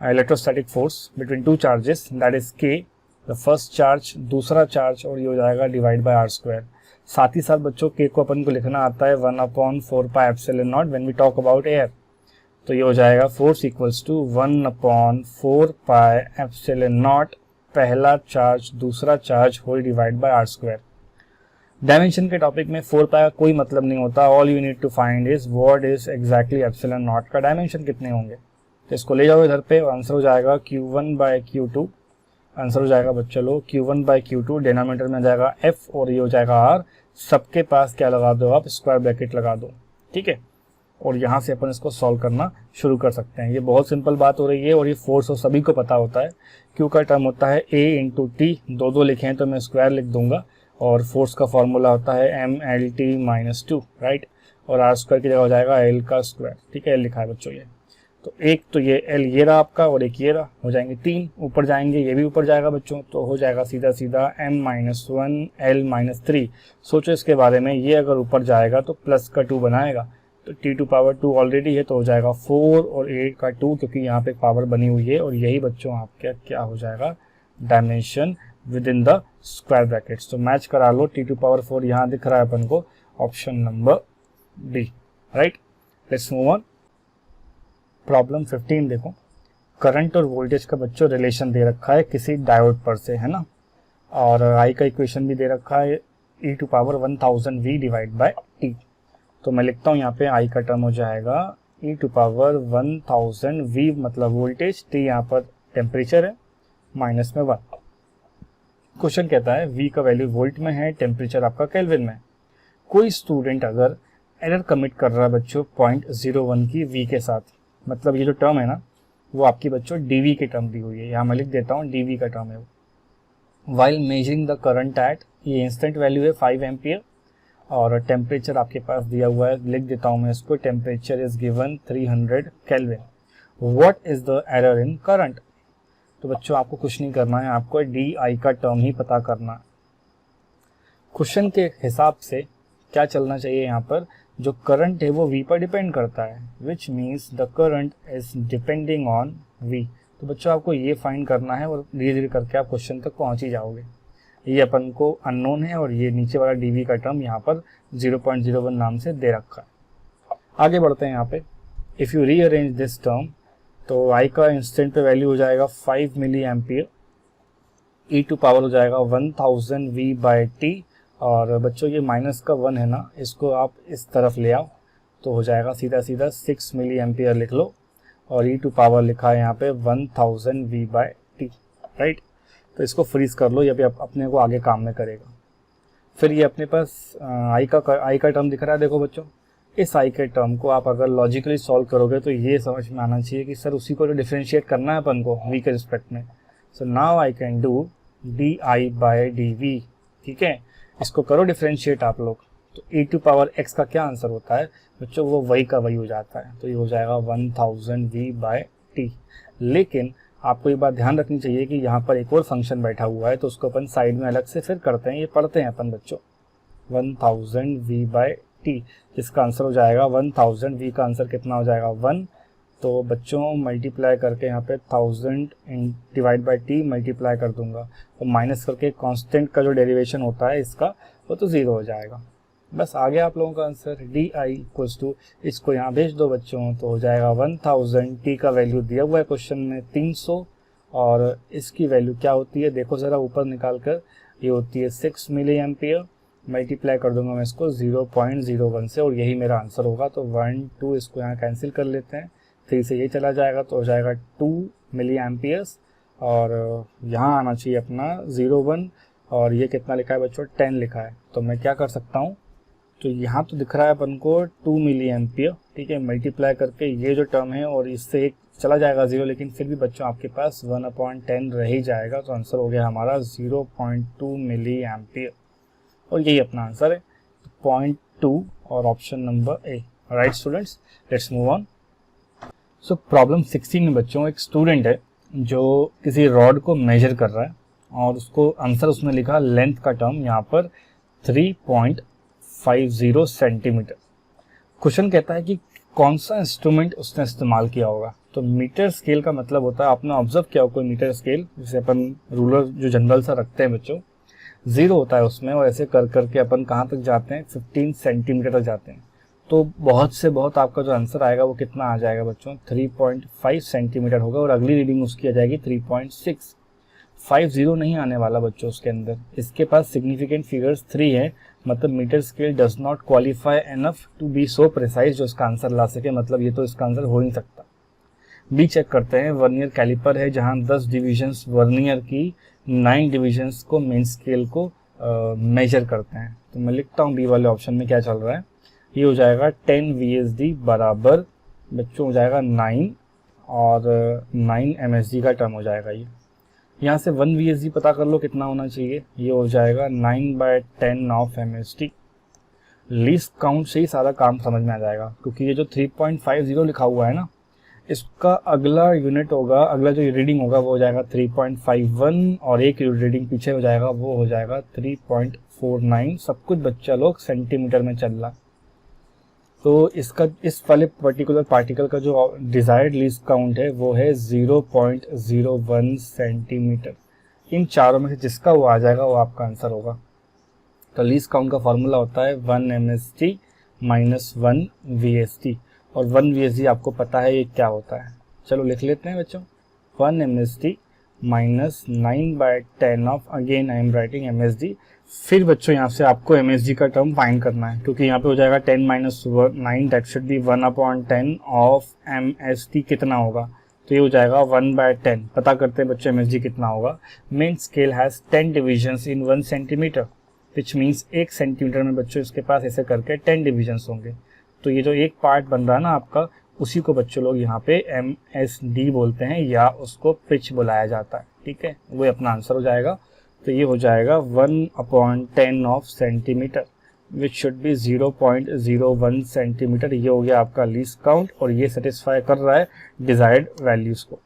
electrostatic force between two charges that is K, the first charge दूसरा चार्ज, और ये हो जाएगा डिवाइड बाय r²। साथ ही साथ बच्चों K को अपन को लिखना आता है 1/4πε0 when we talk about air. तो ये हो जाएगा फोर्स इक्वल्स टू 1/4πε0 पहला चार्ज दूसरा charge whole divide by r²। Dimension के टॉपिक में 4π का कोई मतलब नहीं होता, all you need to find is what is exactly epsilon naught का डायमेंशन कितने होंगे। तो इसको ले जाओ इधर पे और आंसर हो जाएगा Q1/Q2, आंसर हो जाएगा बच्चों लोग Q1/Q2, डिनोमिनेटर में आ जाएगा F और ये हो जाएगा R। सबके पास क्या लगा दो आप, स्क्वायर ब्रैकेट लगा दो, ठीक है। और यहाँ से अपन इसको सॉल्व करना शुरू कर सकते हैं। ये बहुत सिंपल बात हो रही है और ये फोर्स और सभी को पता होता है। Q का टर्म होता है A इंटू T, दो लिखे हैं तो मैं स्क्वायर लिख दूंगा, और फोर्स का फॉर्मूला होता है MLT-2, राइट, और r² की जगह हो जाएगा L का स्क्वायर, ठीक है, L लिखा है बच्चों ये। तो एक तो ये L ये रहा आपका और एक ये रहा, हो जाएंगे 3, ऊपर जाएंगे ये भी ऊपर जाएगा बच्चों, तो हो जाएगा सीधा सीधा M-1 L-3। सोचो इसके बारे में, ये अगर ऊपर जाएगा तो प्लस का 2 बनाएगा, तो T2 ऑलरेडी है तो हो जाएगा 4 और 8 का 2, क्योंकि यहाँ पे पावर बनी हुई है, और यही बच्चों आपका क्या हो जाएगा dimension with in the square brackets. तो मैच करा लो, T2 यहाँ दिख रहा है अपन को, option number D, right. Let's move on. Problem 15 देखो, करंट और वोल्टेज का बच्चों रिलेशन दे रखा है किसी डायोड पर से, है ना, और आई का इक्वेशन भी दे रखा है e⁻1000V डिवाइड बाय टी। तो मैं लिखता हूँ यहाँ पे आई का टर्म हो जाएगा e⁻1000V मतलब वोल्टेज, टी यहाँ पर टेम्परेचर है, माइनस में 1। क्वेश्चन कहता है V का वैल्यू वोल्ट में है, टेम्परेचर आपका केल्विन में। कोई स्टूडेंट अगर एरर कमिट कर रहा है बच्चों 0.01 की V के साथ, मतलब ये जो टर्म है ना वो आपकी बच्चों dV की टर्म दी हुई है, यहाँ मैं लिख देता हूँ dV का टर्म है वो। While measuring the current eight, ये इंस्टेंट वैल्यू है 5 एम्पियर, और टेम्परेचर आपके पास दिया हुआ है, लिख देता हूँ मैं इसको, temperature is given 300 kelvin. What is the error in current. तो बच्चों आपको कुछ नहीं करना है, आपको DI का टर्म ही पता करना। क्वेश्चन के हिसाब से क्या चलना चाहिए यहाँ पर, जो करंट है वो V पर डिपेंड करता है, which means the current is depending on V। तो बच्चों आपको ये फाइंड करना है और धीरे धीरे करके आप क्वेश्चन तक पहुंच ही जाओगे। ये अपन को अननोन है और ये नीचे वाला dV का टर्म यहाँ पर 0.01 नाम से दे रखा है। आगे बढ़ते हैं यहाँ पे। If you rearrange this term तो I का इंस्टेंट पे वैल्यू हो जाएगा 5 milli ampere, e to power हो जाएगा 1000 V/t, और बच्चों ये माइनस का 1 है ना, इसको आप इस तरफ ले आओ तो हो जाएगा सीधा सीधा 6 मिली एम्पियर लिख लो, और e टू पावर लिखा है यहाँ पे 1000 V/t, राइट। तो इसको फ्रीज कर लो, ये भी अपने को आगे काम में करेगा। फिर ये अपने पास I का टर्म दिख रहा है, देखो बच्चों, इस I के टर्म को आप अगर लॉजिकली सॉल्व करोगे तो ये समझ में आना चाहिए कि सर उसी को तो डिफरेंशिएट करना है अपन को V के रिस्पेक्ट में। So now I can do di/dv, ठीक है। इसको करो डिफरेंशिएट आप लोग, तो e टू पावर x का क्या आंसर होता है बच्चों, वो वही का वही हो जाता है, तो ये हो जाएगा 1000 V/t। लेकिन आपको ये बात ध्यान रखनी चाहिए कि यहाँ पर एक और फंक्शन बैठा हुआ है, तो उसको अपन साइड में अलग से फिर करते हैं, ये पढ़ते हैं अपन बच्चों। 1000 V/t जिसका आंसर हो जाएगा 1000, V का आंसर कितना हो जाएगा 1, तो बच्चों मल्टीप्लाई करके यहाँ पे 1000 डिवाइड बाई t मल्टीप्लाई कर दूंगा, और माइनस करके कांस्टेंट का जो डेरिवेशन होता है इसका वो तो 0 हो जाएगा। बस आ गया आप लोगों का आंसर। di इक्वल्स टू, इसको यहाँ भेज दो बच्चों, तो हो जाएगा 1000, t का वैल्यू दिया हुआ है क्वेश्चन में 300, और इसकी वैल्यू क्या होती है देखो ज़रा ऊपर निकाल कर, ये होती है 6 मिली एम्पियर, मल्टीप्लाई कर दूंगा मैं इसको 0.01 से, और यही मेरा आंसर होगा। तो 1 2 इसको यहाँ कैंसिल कर लेते हैं, 3 से ये चला जाएगा तो हो जाएगा 2 मिली एम्पियर्स, और यहाँ आना चाहिए अपना 01, और ये कितना लिखा है बच्चों 10 लिखा है। तो मैं क्या कर सकता हूँ, तो यहाँ तो दिख रहा है अपन को 2 मिली एम्पियर, ठीक है, मल्टीप्लाई करके ये जो टर्म है और इससे एक चला जाएगा 0, लेकिन फिर भी बच्चों आपके पास 1/10 रह ही जाएगा, तो आंसर हो गया हमारा 0.2 मिली एम्पियर, और यही अपना आंसर है 0.2 और option number A. Right students, let's move on. So problem 16 में बच्चों एक स्टूडेंट है जो किसी रॉड को मेजर कर रहा है, और उसको आंसर उसने लिखा लेंथ का टर्म यहाँ पर 3.50 सेंटीमीटर। क्वेश्चन कहता है कि कौन सा इंस्ट्रूमेंट उसने इस्तेमाल किया होगा। तो मीटर स्केल का मतलब होता है, आपने ऑब्जर्व किया हो कोई मीटर स्केल, जिसे अपन रूलर जो जनरल सा रखते हैं बच्चों, 0 होता है उसमें, और ऐसे कर करके अपन कहाँ तक जाते हैं 15 सेंटीमीटर तक जाते हैं। तो बहुत से बहुत आपका जो आंसर आएगा वो कितना आ जाएगा बच्चों, 3.5 सेंटीमीटर होगा, और अगली रीडिंग उसकी आ जाएगी 3.6। 50 नहीं आने वाला बच्चों उसके अंदर, इसके पास सिग्निफिकेंट फिगर्स 3 है, मतलब metre scale does not qualify enough to be so precise जो इसका आंसर ला सके, मतलब ये तो इसका आंसर हो नहीं सकता। बी चेक करते हैं, वर्नियर कैलिपर है जहां 10 डिविजन्स वर्नियर की 9 डिविजन्स को मेन स्केल को मेजर करते हैं। तो मैं लिखता हूँ बी वाले ऑप्शन में क्या चल रहा है, ये हो जाएगा 10 VSD बराबर बच्चों हो जाएगा 9, और 9 MSD का टर्म हो जाएगा। ये यहाँ से 1 VSD पता कर लो कितना होना चाहिए, ये हो जाएगा 9/10 ऑफ MSD। लीस्ट काउंट से ही सारा काम समझ में आ जाएगा, क्योंकि ये जो 3.50 लिखा हुआ है ना, इसका अगला यूनिट होगा, अगला जो रीडिंग होगा वो हो जाएगा 3.51, और एक रीडिंग पीछे हो जाएगा वो हो जाएगा 3.49। सब कुछ बच्चा लोग सेंटीमीटर में चल रहा। तो इसका इस वाले पर्टिकुलर पार्टिकल का जो डिजायर्ड लीस्ट काउंट है वो है 0.01 सेंटीमीटर। इन चारों में से जिसका वो आ जाएगा वो आपका आंसर होगा। तो लीस्ट काउंट का फॉर्मूला होता है 1 MSD माइनस 1 VSD, और 1 VSD आपको पता है ये क्या होता है, चलो लिख लेते हैं बच्चों। 1 MSD minus 9/10 of, again I am writing MSD। फिर बच्चों यहाँ से आपको MSD का टर्म फाइंड करना है, क्योंकि यहाँ पे हो जाएगा 10 minus 9, that should be 1/10 of MSD कितना होगा, तो ये हो जाएगा 1/10। पता करते हैं बच्चों MSD कितना होगा। Main scale has 10 divisions in 1 centimetre, which means 1 centimetre में बच्चों इसके पास ऐसे करके 10 डिविजन्स होंगे। तो ये जो एक पार्ट बन रहा है ना आपका, उसी को बच्चों लोग यहाँ पे MSD बोलते हैं, या उसको पिच बुलाया जाता है, ठीक है, वो अपना आंसर हो जाएगा। तो ये हो जाएगा 1/10 of centimetre, which should be 0.01 centimetre. ये हो गया आपका लीस्ट काउंट, और ये सेटिस्फाई कर रहा है डिजायर्ड वैल्यूज को।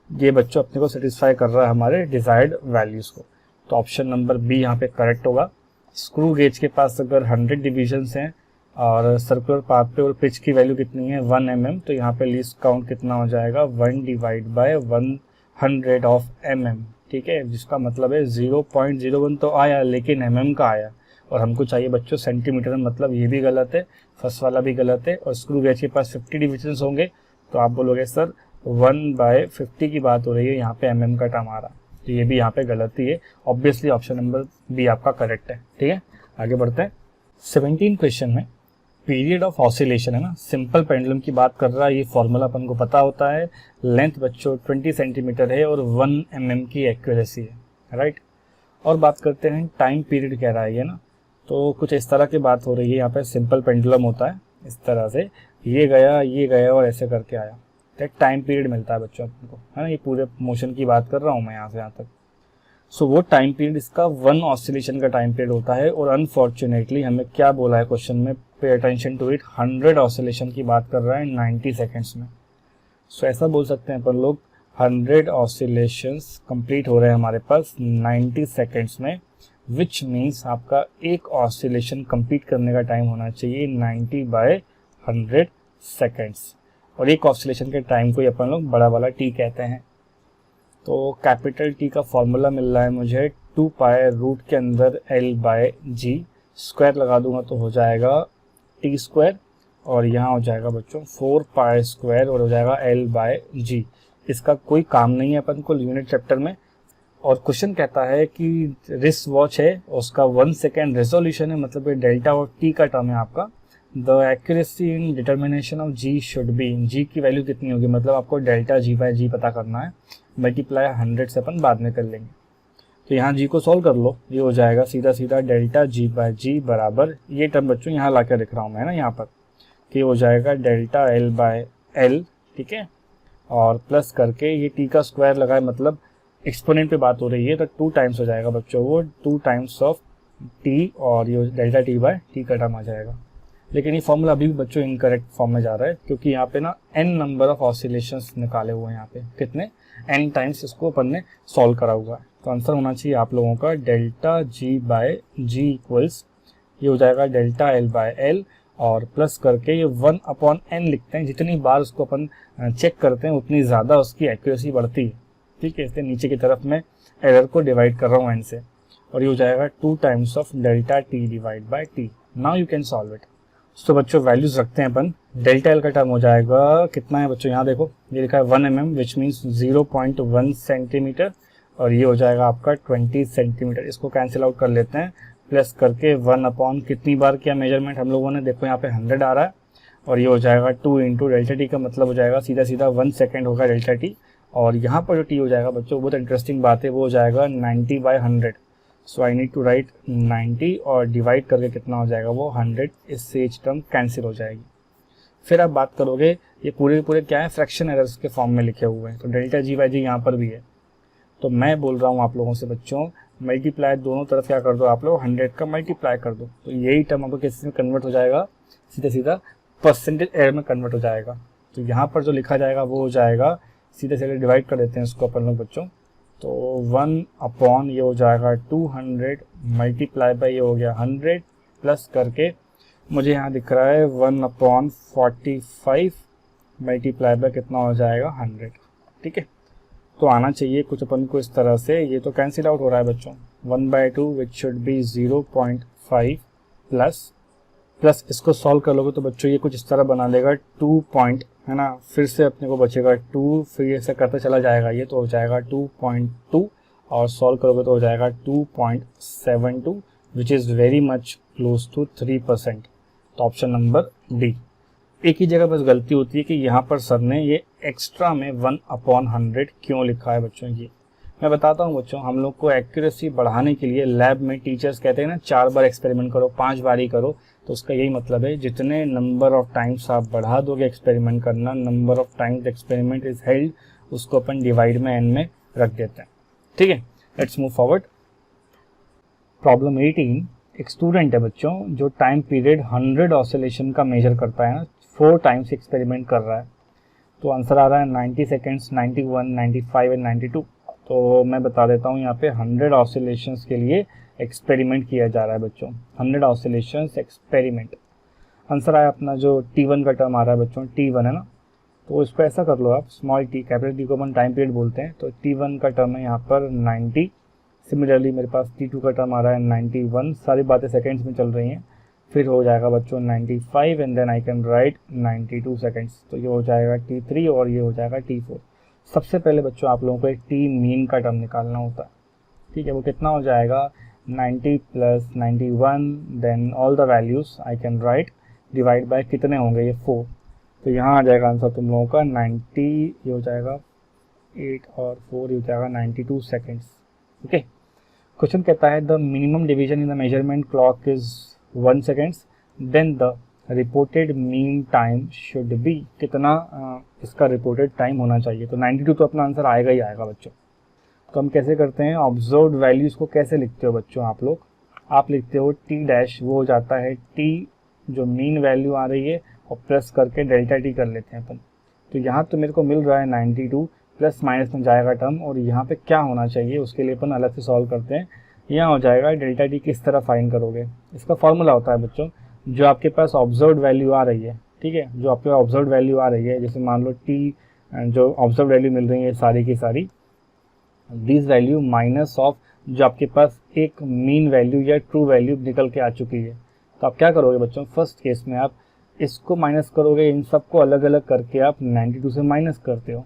ये बच्चों अपने को सेटिस्फाई कर रहा है हमारे डिजायर्ड वैल्यूज को। तो ऑप्शन नंबर बी यहाँ पे करेक्ट होगा। स्क्रू गेज के पास अगर 100 डिविजन्स हैं और सर्कुलर पाथ पे और पिच की वैल्यू कितनी है 1 mm, तो यहाँ पे लीस्ट काउंट कितना हो जाएगा 1 डिवाइड बाय 100 ऑफ mm, ठीक है, जिसका मतलब है 0.01 तो आया लेकिन mm का आया, और हमको चाहिए बच्चों सेंटीमीटर में, मतलब ये भी गलत है, फर्स्ट वाला भी गलत है, और स्क्रू गेज के पास 50 डिविजन्स होंगे तो आप बोलोगे सर 1/50 की बात हो रही है, यहाँ पे mm का टर्म आ रहा, तो ये भी यहाँ पे गलती है। ऑब्वियसली ऑप्शन नंबर बी आपका करेक्ट है, ठीक है। आगे बढ़ते हैं 17 क्वेश्चन में। पीरियड ऑफ ऑसिलेशन है ना, सिंपल पेंडुलम की बात कर रहा है, ये फॉर्मूला अपन को पता होता है, लेंथ बच्चों 20 सेंटीमीटर है और 1 mm की एक्यूरेसी है, राइट। और बात करते हैं टाइम पीरियड कह रहा है ये ना, तो कुछ इस तरह की बात हो रही है, यहाँ पे सिंपल पेंडुलम होता है इस तरह से, ये गया और ऐसे करके आया, तो एक टाइम पीरियड मिलता है बच्चों अपन को, है ना, ये पूरे मोशन की बात कर रहा हूँ मैं यहाँ से यहाँ तक। सो वो टाइम पीरियड इसका 1 ऑसिलेशन का टाइम पीरियड होता है, और अनफॉर्चुनेटली हमें क्या बोला है क्वेश्चन में, pay attention to it, 100 oscillation की बात कर रहा है 90 सेकेंड्स में। सो ऐसा बोल सकते हैं अपन लोग 100 ऑसिलेशंस कंप्लीट हो रहे हैं हमारे पास 90 सेकेंड्स में, विच मीन्स आपका एक ऑसिलेशन कंप्लीट करने का टाइम होना चाहिए 90/100 सेकेंड्स, और एक ऑसिलेशन के टाइम को अपन लोग बड़ा वाला टी कहते हैं। तो कैपिटल टी का फॉर्मूला मिल रहा है मुझे 2 पाई रूट के अंदर L/G, स्क्वायर लगा दूंगा तो हो जाएगा टी स्क्वायर, और यहाँ हो जाएगा बच्चों 4 पाई स्क्वायर और हो जाएगा L/G। इसका कोई काम नहीं है अपन को यूनिट चैप्टर में, और क्वेश्चन कहता है कि रिस्ट वॉच है, उसका 1 सेकेंड रेजोल्यूशन है, मतलब ये डेल्टा और टी का टर्म है आपका। The accuracy in determination of g should be, g की वैल्यू कितनी होगी, मतलब आपको डेल्टा G/G पता करना है, मल्टीप्लाई 100 से अपन बाद में कर लेंगे। तो यहाँ जी को सॉल्व कर लो, ये हो जाएगा सीधा सीधा डेल्टा G/G बराबर, ये टर्म बच्चों यहाँ ला कर लिख रहा हूँ मैं ना यहाँ पर, कि हो जाएगा डेल्टा L/L, ठीक है, और प्लस करके ये टी का स्क्वायर लगाए, मतलब एक्सपोनेंट पे बात हो रही है, तो 2 टाइम्स हो जाएगा बच्चों, वो 2 टाइम्स ऑफ टी, और ये डेल्टा T/T का टर्म आ जाएगा। लेकिन ये फॉर्मूला अभी भी बच्चों इनकरेक्ट फॉर्म में जा रहा है, क्योंकि यहाँ पे ना n नंबर ऑफ ऑसिलेशंस निकाले हुए हैं, यहाँ पे कितने n टाइम्स इसको अपन ने सॉल्व करा हुआ है। तो आंसर होना चाहिए आप लोगों का डेल्टा G/G इक्वल्स, ये हो जाएगा डेल्टा L/L, और प्लस करके ये 1/n लिखते हैं, जितनी बार उसको अपन चेक करते हैं उतनी ज़्यादा उसकी एक्यूरेसी बढ़ती है, ठीक है, इसलिए नीचे की तरफ मैं एरर को डिवाइड कर रहा हूँ n से, और ये हो जाएगा 2 times of delta T divide by T। Now you can solve it. तो बच्चों वैल्यूज रखते हैं अपन, डेल्टा एल का टर्म हो जाएगा कितना है बच्चों, यहाँ देखो ये लिखा है 1 mm विच मीन्स 0.1 सेंटीमीटर, और ये हो जाएगा आपका 20 सेंटीमीटर, इसको कैंसिल आउट कर लेते हैं, प्लस करके 1 कितनी बार किया मेजरमेंट हम लोगों ने, देखो यहाँ पे 100 आ रहा है, और ये हो जाएगा 2 इंटू डेल्टा टी का मतलब हो जाएगा सीधा सीधा 1 सेकेंड होगा डेल्टा टी, और यहाँ पर जो टी हो जाएगा बच्चों बहुत इंटरेस्टिंग बात है, वो हो जाएगा 90/100। सो आई नीड टू राइट 90 और डिवाइड करके कितना हो जाएगा वो 100, इससे एच टर्म कैंसिल हो जाएगी। फिर आप बात करोगे ये पूरे क्या है, फ्रैक्शन एरर्स के फॉर्म में लिखे हुए हैं, तो डेल्टा G/G यहाँ पर भी है, तो मैं बोल रहा हूँ आप लोगों से बच्चों मल्टीप्लाई दोनों तरफ क्या कर दो आप लोग 100 का मल्टीप्लाई कर दो, तो यही टर्म आपको किस में कन्वर्ट हो जाएगा, सीधा सीधा परसेंटेज एरर में कन्वर्ट हो जाएगा। तो यहाँ पर जो लिखा जाएगा वो हो जाएगा, सीधे सीधे डिवाइड कर देते हैं इसको अपन लोग बच्चों, तो 1 ये हो जाएगा 200 मल्टीप्लाई बाई ये हो गया 100, प्लस करके मुझे यहाँ दिख रहा है 1/45 मल्टीप्लाई बाई कितना हो जाएगा 100, ठीक है। तो आना चाहिए कुछ अपन को इस तरह से, ये तो कैंसिल आउट हो रहा है बच्चों, 1/2 विच शुड बी 0.5 प्लस इसको सॉल्व कर लोगे तो बच्चों ये कुछ इस तरह बना लेगा 2 पॉइंट, है ना, फिर से अपने को बचेगा 2, फिर ऐसा करता चला जाएगा, ये तो हो जाएगा 2.2, और सॉल्व करोगे तो हो जाएगा 2.72 which is very much close to 3%। तो ऑप्शन नंबर डी। एक ही जगह बस गलती होती है कि यहाँ पर सर ने ये एक्स्ट्रा में 1/100 क्यों लिखा है बच्चों, ये मैं बताता हूँ बच्चों। हम लोग को एक्यूरेसी बढ़ाने के लिए लैब में टीचर्स कहते हैं ना 4 बार एक्सपेरिमेंट करो, 5 बार ही करो, तो उसका यही मतलब है जितने नंबर ऑफ टाइम्स आप बढ़ा दोगे एक्सपेरिमेंट करना, number of times experiment is held, उसको अपन डिवाइड में n में रख देते हैं, ठीक है। Let's move forward. प्रॉब्लम 18, एक स्टूडेंट है बच्चों जो टाइम पीरियड 100 ऑसिलेशन का मेजर करता है ना, 4 टाइम्स एक्सपेरिमेंट कर रहा है, तो आंसर आ रहा है 90 सेकेंड्स, 91, 95 एंड 92। तो मैं बता देता हूँ यहाँ पे 100 ऑसिलेशंस के लिए एक्सपेरिमेंट किया जा रहा है बच्चों, 100 ऑसिलेशंस एक्सपेरिमेंट। आंसर आया अपना जो T1 का टर्म आ रहा है बच्चों, T1 है ना, तो इसको ऐसा कर लो आप, स्मॉल टी कैपिटल टी को अपन टाइम पीरियड बोलते हैं, तो T1 का टर्म है यहाँ पर 90। सिमिलरली मेरे पास T2 का टर्म आ रहा है 91, सारी बातें सेकेंड्स में चल रही हैं। फिर हो जाएगा बच्चों 95 and then I can write 92 seconds, तो ये हो जाएगा T3 और ये हो जाएगा T4। सबसे पहले बच्चों आप लोगों को एक टी मीन का टर्म निकालना होता है, ठीक है। वो कितना हो जाएगा 90 plus 91, then all the values I can write, divide by कितने होंगे ये 4, तो यहाँ आ जाएगा आंसर तुम लोगों का 90, ये हो जाएगा 8 और 4, ये हो जाएगा 92 सेकेंड्स। ओके, क्वेश्चन कहता है the minimum division in the measurement clock is 1 seconds, then the reported mean time should be, कितना इसका रिपोर्टेड टाइम होना चाहिए, तो 92 तो अपना आंसर आएगा ही आएगा बच्चों। तो हम कैसे करते हैं, ऑब्जर्व्ड वैल्यूज़ को कैसे लिखते हो बच्चों आप लोग, आप लिखते हो टी डैश, वो हो जाता है टी जो मीन वैल्यू आ रही है और प्लस करके डेल्टा टी कर लेते हैं अपन। तो यहाँ तो मेरे को मिल रहा है 92, प्लस माइनस में जाएगा टर्म, और यहाँ पे क्या होना चाहिए उसके लिए अपन अलग से सॉल्व करते हैं। यहाँ हो जाएगा डेल्टा टी किस तरह फाइंड करोगे, इसका फॉर्मूला होता है बच्चों, जो आपके पास ऑब्जर्व्ड वैल्यू आ रही है, ठीक है, जो आपके ऑब्जर्व्ड वैल्यू आ रही है, जैसे मान लो टी जो ऑब्जर्व वैल्यू मिल रही है सारी की सारी, दिस वैल्यू माइनस ऑफ जो आपके पास एक मीन वैल्यू या ट्रू वैल्यू निकल के आ चुकी है। तो आप क्या करोगे बच्चों, फर्स्ट केस में आप इसको माइनस करोगे, इन सबको अलग अलग करके आप 92 से माइनस करते हो।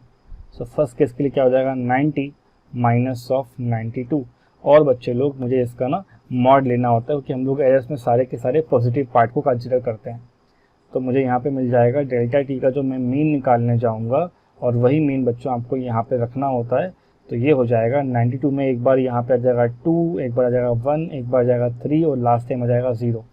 सो फर्स्ट केस के लिए क्या हो जाएगा 90 माइनस ऑफ 92। और बच्चे लोग मुझे इसका ना मॉड लेना होता है, क्योंकि हम लोग एरर्स में सारे के सारे पॉजिटिव पार्ट को कंसिडर करते हैं। तो मुझे यहाँ पे मिल जाएगा डेल्टा टी का जो मैं मीन निकालने जाऊँगा, और वही मीन बच्चों आपको यहाँ पे रखना होता है। तो ये हो जाएगा 92 में एक बार यहाँ पे आ जाएगा 2, एक बार आ जाएगा 1, एक बार आ जाएगा 3 और लास्ट टाइम आ जाएगा 0।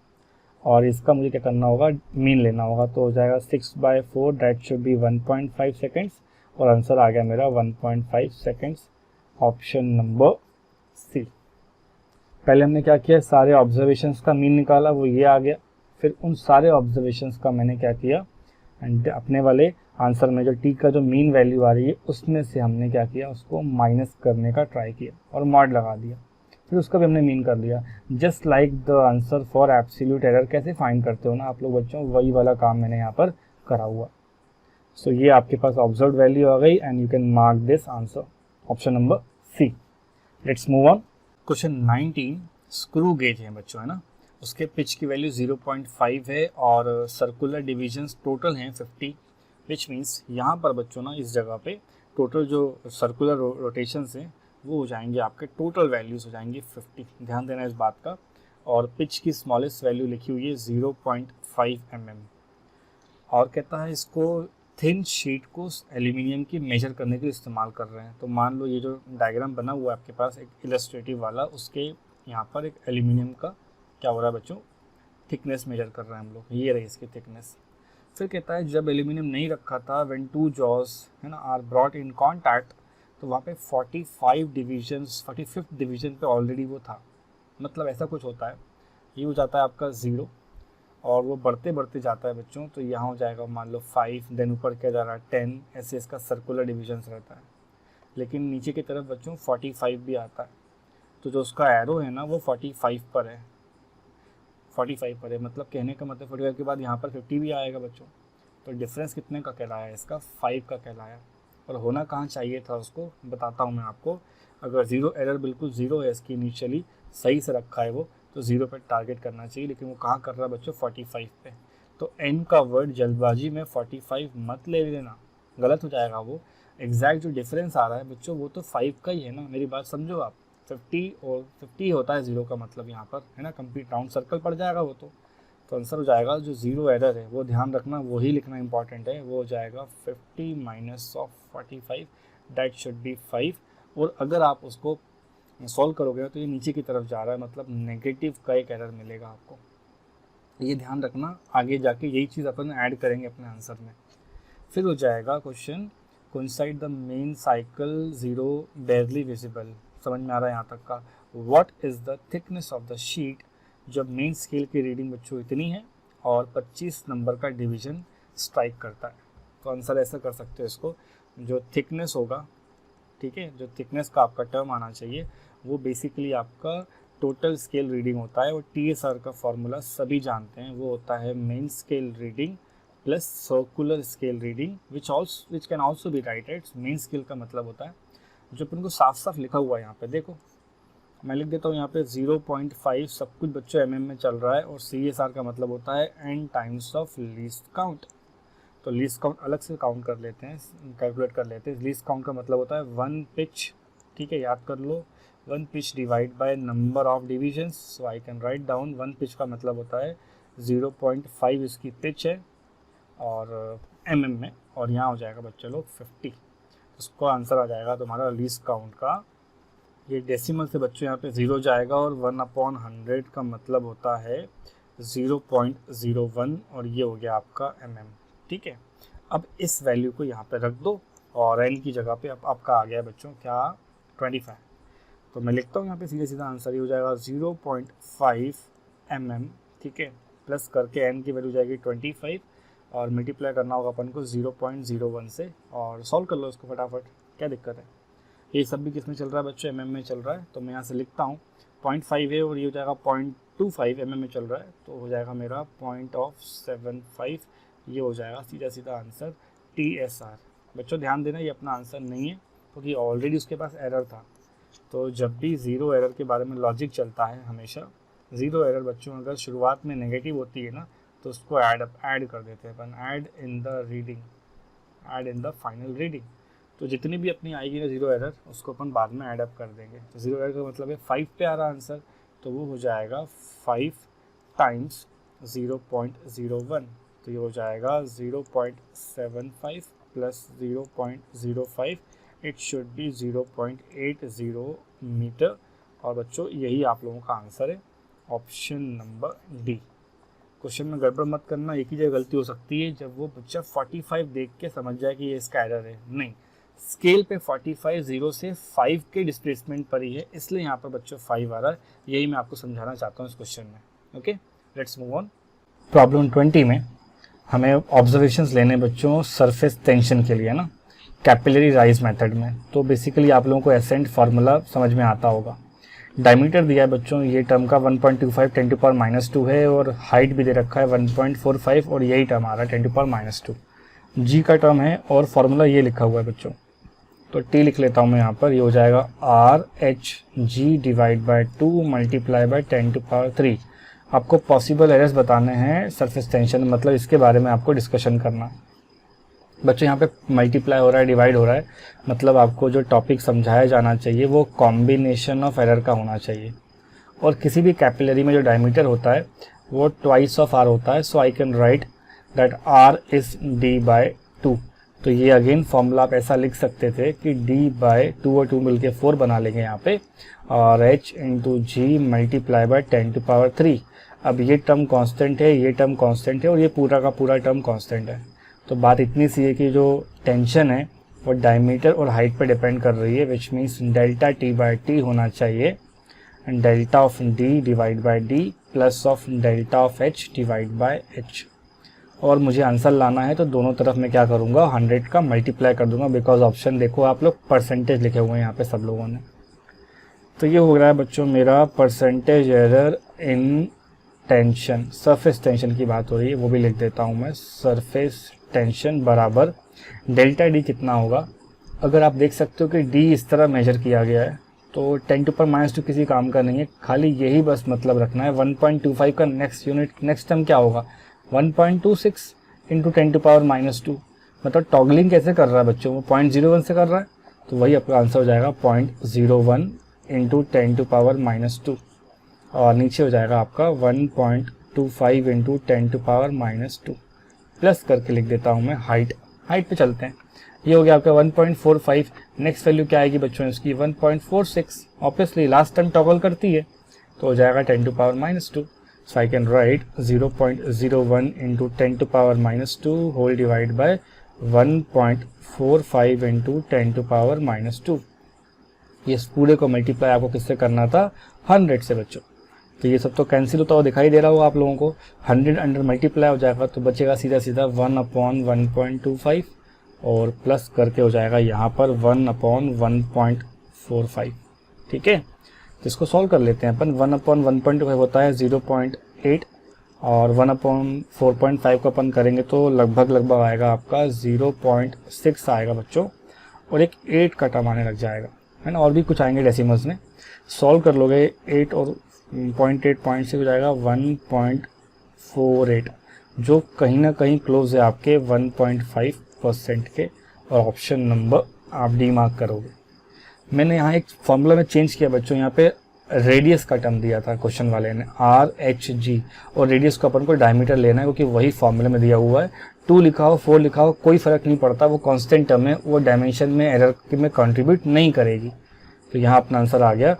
और इसका मुझे क्या करना होगा, मीन लेना होगा, तो हो जाएगा 6/4, दैट शुड बी 1.5 सेकेंड्स, और आंसर आ गया मेरा 1.5 सेकेंड्स, ऑप्शन नंबर सी। पहले हमने क्या किया, सारे ऑब्जर्वेशंस का मीन निकाला, वो ये आ गया। फिर उन सारे ऑब्जर्वेशंस का मैंने क्या किया, एंड अपने वाले आंसर में जो टी का जो मीन वैल्यू आ रही है उसमें से हमने क्या किया, उसको माइनस करने का ट्राई किया और मॉड लगा दिया। फिर उसका भी हमने मीन कर लिया। Just like the answer for absolute error कैसे फाइंड करते हो ना आप लोग बच्चों, वही वाला काम मैंने यहाँ पर करा हुआ। सो ये आपके पास ऑब्जर्व वैल्यू आ गई and you can mark this answer, option number C. Let's move on. Question 19 screw gauge है बच्चों, है ना, उसके पिच की वैल्यू 0.5 है और सर्कुलर डिविजन्स टोटल हैं 50, विच मीन्स यहाँ पर बच्चों ना इस जगह पे टोटल जो सर्कुलर रोटेशंस हैं वो हो जाएंगे आपके, टोटल वैल्यूज़ हो जाएंगी 50, ध्यान देना इस बात का। और पिच की स्मॉलेस्ट वैल्यू लिखी हुई है 0.5 mm, और कहता है इसको थिन शीट को एल्यूमिनियम की मेजर करने के लिए इस्तेमाल कर रहे हैं। तो मान लो ये जो डायग्राम बना हुआ है आपके पास एक इलस्ट्रेटिव वाला, उसके यहाँ पर एक एल्यूमिनियम का क्या हो रहा है बच्चों, थिकनेस मेजर कर रहे हैं हम लोग, ये रही इसकी थिकनेस। फिर कहता है जब एल्यूमिनियम नहीं रखा था, व्हेन टू जॉज है ना आर ब्रॉट इन कॉन्टैक्ट, तो वहाँ पे 45 डिवीजन्स, 45th डिवीजन पे ऑलरेडी वो था, मतलब ऐसा कुछ होता है। ये हो जाता है आपका 0 और वो बढ़ते बढ़ते जाता है बच्चों, तो यहाँ हो जाएगा मान लो 5, देन ऊपर क्या जा रहा है 10, ऐसे इसका सर्कुलर डिविजन्स रहता है। लेकिन नीचे की तरफ बच्चों 45 भी आता है, तो जो उसका एरो है ना वो 45 पर है, 45 पर है, मतलब कहने का मतलब 45 के बाद यहाँ पर 50 भी आएगा बच्चों। तो डिफरेंस कितने का कहलाया इसका, 5 का कहलाया। और होना कहाँ चाहिए था उसको बताता हूँ मैं आपको। अगर ज़ीरो एरर बिल्कुल ज़ीरो है इसकी, इनिशियली सही से रखा है वो, तो 0 पे टारगेट करना चाहिए, लेकिन वो कहाँ कर रहा है बच्चों 45 पे। तो एन का वर्ड जल्दबाजी में 45 मत ले लेना, गलत हो जाएगा वो। एग्जैक्ट जो डिफरेंस आ रहा है बच्चों वो तो 5 का ही है ना, मेरी बात समझो आप। 50 और 50 होता है 0 का मतलब यहाँ पर, है ना, कंप्लीट राउंड सर्कल पड़ जाएगा वो तो आंसर हो जाएगा जो 0 एरर है वो ध्यान रखना, वही लिखना इंपॉर्टेंट है। वो हो जाएगा 50 minus of 45, that should be 5। और अगर आप उसको सॉल्व करोगे तो ये नीचे की तरफ जा रहा है, मतलब नेगेटिव का एक एरर मिलेगा आपको, ये ध्यान रखना। आगे जाके यही चीज़ अपन ऐड करेंगे अपने आंसर में। फिर हो जाएगा question coincide the main cycle 0 बेयरली visible, समझ में आ रहा है यहाँ तक का। What is the thickness of the sheet, जब मेन स्केल की रीडिंग बच्चों इतनी है और 25 नंबर का डिवीजन स्ट्राइक करता है। तो आंसर ऐसा कर सकते हो इसको, जो थिकनेस होगा, ठीक है, जो थिकनेस का आपका टर्म आना चाहिए वो बेसिकली आपका टोटल स्केल रीडिंग होता है, और TSR का फॉर्मूला सभी जानते हैं, वो होता है main scale reading plus circular scale reading which can also B righted. Main scale का मतलब होता है जो अपन को साफ साफ लिखा हुआ है यहाँ पे, देखो मैं लिख देता हूँ यहाँ पे 0.5 सब कुछ बच्चों mm में चल रहा है, और CSR का मतलब होता है n times of least count. तो लीस्ट काउंट अलग से काउंट कर लेते हैं, कैलकुलेट कर लेते हैं। लीस्ट काउंट का मतलब होता है 1 पिच, ठीक है, याद कर लो, 1 pitch divide by number of divisions. So I can write down 1 pitch का मतलब होता है 0.5 इसकी पिच है और mm में, और यहाँ हो जाएगा बच्चे लोग 50। उसको आंसर आ जाएगा तुम्हारा लीस्ट काउंट का। ये डेसिमल से बच्चों यहाँ पे 0 जाएगा, और 1/100 का मतलब होता है 0.01, और ये हो गया आपका mm, ठीक है। अब इस वैल्यू को यहाँ पे रख दो, और n की जगह पे अब आपका आ गया है बच्चों क्या, 25। तो मैं लिखता हूँ यहाँ पे सीधा सीधा आंसर ही हो जाएगा 0.5 mm, ठीक है, प्लस करके n की वैल्यू जाएगी 25, और मल्टीप्लाई करना होगा अपन को 0.01 से, और सॉल्व कर लो इसको फटाफट, क्या दिक्कत है। ये सब भी किस में चल रहा है बच्चों, mm में चल रहा है, तो मैं यहाँ से लिखता हूँ 0.5 है और ये हो जाएगा 0.25 mm में चल रहा है, तो हो जाएगा मेरा 0.75, ये हो जाएगा सीधा सीधा आंसर TSR। बच्चों ध्यान देना ये अपना आंसर नहीं है, क्योंकि तो ऑलरेडी उसके पास एरर था। तो जब भी ज़ीरो एरर के बारे में लॉजिक चलता है हमेशा, ज़ीरो एरर बच्चों अगर शुरुआत में नेगेटिव होती है ना, तो उसको ऐड कर देते हैं अपन, add in the reading, add in the final reading. तो जितनी भी अपनी आएगी ना ज़ीरो एरर, उसको अपन बाद में ऐड अप कर देंगे। तो ज़ीरो एरर का मतलब है 5 पे आ रहा आंसर, तो वो हो जाएगा 5 टाइम्स 0.01, तो ये हो जाएगा 0.75 plus 0.05, it should be 0.80 metre. और बच्चों यही आप लोगों का आंसर है, ऑप्शन नंबर डी। क्वेश्चन में गड़बड़ मत करना, एक ही जगह गलती हो सकती है, जब वो बच्चा 45 देख के समझ जाए कि ये इसका एरर है। नहीं, स्केल पे 45 0 से 5 के डिस्प्लेसमेंट पर ही है, इसलिए यहाँ पर बच्चों 5 आ रहा है। यही मैं आपको समझाना चाहता हूँ इस क्वेश्चन में। Okay, let's move on. Problem 20 में हमें ऑब्जर्वेशंस लेने बच्चों सरफेस टेंशन के लिए ना, कैपिलरी राइज मेथड में। तो बेसिकली आप लोगों को एसेंट फार्मूला समझ में आता होगा। डायमीटर दिया है बच्चों, ये टर्म का 1.25 10⁻⁻2 है, और हाइट भी दे रखा है 1.45, और यही टर्म आ रहा है 10⁻²। जी का टर्म है, और फार्मूला ये लिखा हुआ है बच्चों, तो टी लिख लेता हूँ मैं यहाँ पर। ये हो जाएगा RHG divide by 2 multiply by 10⁻3। आपको पॉसिबल एरर्स बताने हैं सरफेस टेंशन, मतलब इसके बारे में आपको डिस्कशन करना। बच्चों यहाँ पे मल्टीप्लाई हो रहा है, डिवाइड हो रहा है, मतलब आपको जो टॉपिक समझाया जाना चाहिए वो कॉम्बिनेशन ऑफ एरर का होना चाहिए। और किसी भी कैपिलरी में जो डायमीटर होता है वो ट्वाइस ऑफ R होता है। So I can write that R is D/2। तो ये अगेन फॉर्मूला आप ऐसा लिख सकते थे कि D/2 और 2 मिलके 4 बना लेंगे यहाँ पे, और H into G multiply by 10⁻3। अब ये टर्म कांस्टेंट है, ये टर्म कांस्टेंट है, और ये पूरा का पूरा टर्म कांस्टेंट है। तो बात इतनी सी है कि जो टेंशन है वो डायमीटर और हाइट पर डिपेंड कर रही है, विच मीन्स डेल्टा T/T होना चाहिए, delta of D divide by D plus of delta of H divide by H। और मुझे आंसर लाना है तो दोनों तरफ मैं क्या करूँगा, 100 का मल्टीप्लाई कर दूंगा, बिकॉज ऑप्शन देखो आप लोग परसेंटेज लिखे हुए हैं यहाँ पे सब लोगों ने। तो ये हो रहा है बच्चों मेरा percentage error in tension, surface tension की बात हो रही है, वो भी लिख देता हूँ मैं। सरफेस टेंशन बराबर डेल्टा D कितना होगा। अगर आप देख सकते हो कि D इस तरह मेजर किया गया है, तो 10⁻² किसी काम का नहीं है, खाली यही बस मतलब रखना है। 1.25 का नेक्स्ट टर्म क्या होगा, 1.26 इंटू 10⁻²। मतलब टॉगलिंग कैसे कर रहा है बच्चों, वो 0.01 से कर रहा है, तो वही आपका आंसर हो जाएगा 0.01 इंटू 10⁻²। और नीचे हो जाएगा आपका 1.25 इंटू 10⁻²। प्लस करके लिख देता हूँ मैं हाइट पे चलते हैं। ये हो गया आपका 1.45। नेक्स्ट वैल्यू क्या आएगी बच्चों इसकी, 1.46। ऑब्वियसली लास्ट टाइम टॉगल करती है, तो हो जाएगा 10⁻²। So I can write 0.01 into 10⁻² whole divide by 1.45 into 10⁻²। ये पूरे को मल्टीप्लाई आपको किससे करना था, 100 से बच्चों। तो ये सब तो कैंसिल होता हुआ दिखाई दे रहा होगा आप लोगों को। 100 अंडर मल्टीप्लाई हो जाएगा तो बचेगा सीधा सीधा 1/1.25, और प्लस करके हो जाएगा यहाँ पर 1/1.45। ठीक है, तो इसको सॉल्व कर लेते हैं अपन। 1/1.5 होता है 0.8 और 1/4.5 को अपन करेंगे तो लगभग आएगा आपका 0.6 आएगा बच्चों, और एक 8 का टर्म आने लग जाएगा, है ना। और भी कुछ आएंगे डेसिमल्स में, सॉल्व कर लोगे 8 और 0.8 हो जाएगा 1.48, जो कहीं ना कहीं क्लोज है आपके 1.5% के, और ऑप्शन नंबर आप डी मार्क करोगे। मैंने यहाँ एक फॉर्मूला में चेंज किया बच्चों, यहाँ पे रेडियस का टर्म दिया था क्वेश्चन वाले ने RHG, और रेडियस को अपन को डायमीटर लेना है क्योंकि वही फॉर्मूले में दिया हुआ है। 2 लिखा हो 4 लिखा हो कोई फर्क नहीं पड़ता, वो कांस्टेंट टर्म है, वो डायमेंशन में एरर में कंट्रीब्यूट नहीं करेगी। तो यहाँ अपना आंसर आ गया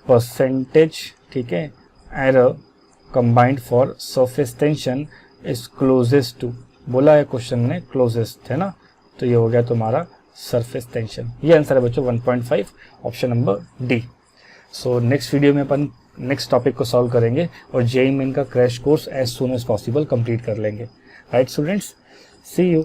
परसेंटेज, ठीक है, error combined for surface tension is closest to, बोला है क्वेश्चन ने क्लोजेस्ट, है ना। तो ये हो गया तुम्हारा सरफेस टेंशन। ये आंसर है बच्चों 1.5, option number D. So next video में अपन नेक्स्ट टॉपिक को सॉल्व करेंगे और जेईई मेन का crash course as soon as possible complete कर लेंगे। Right students, see you.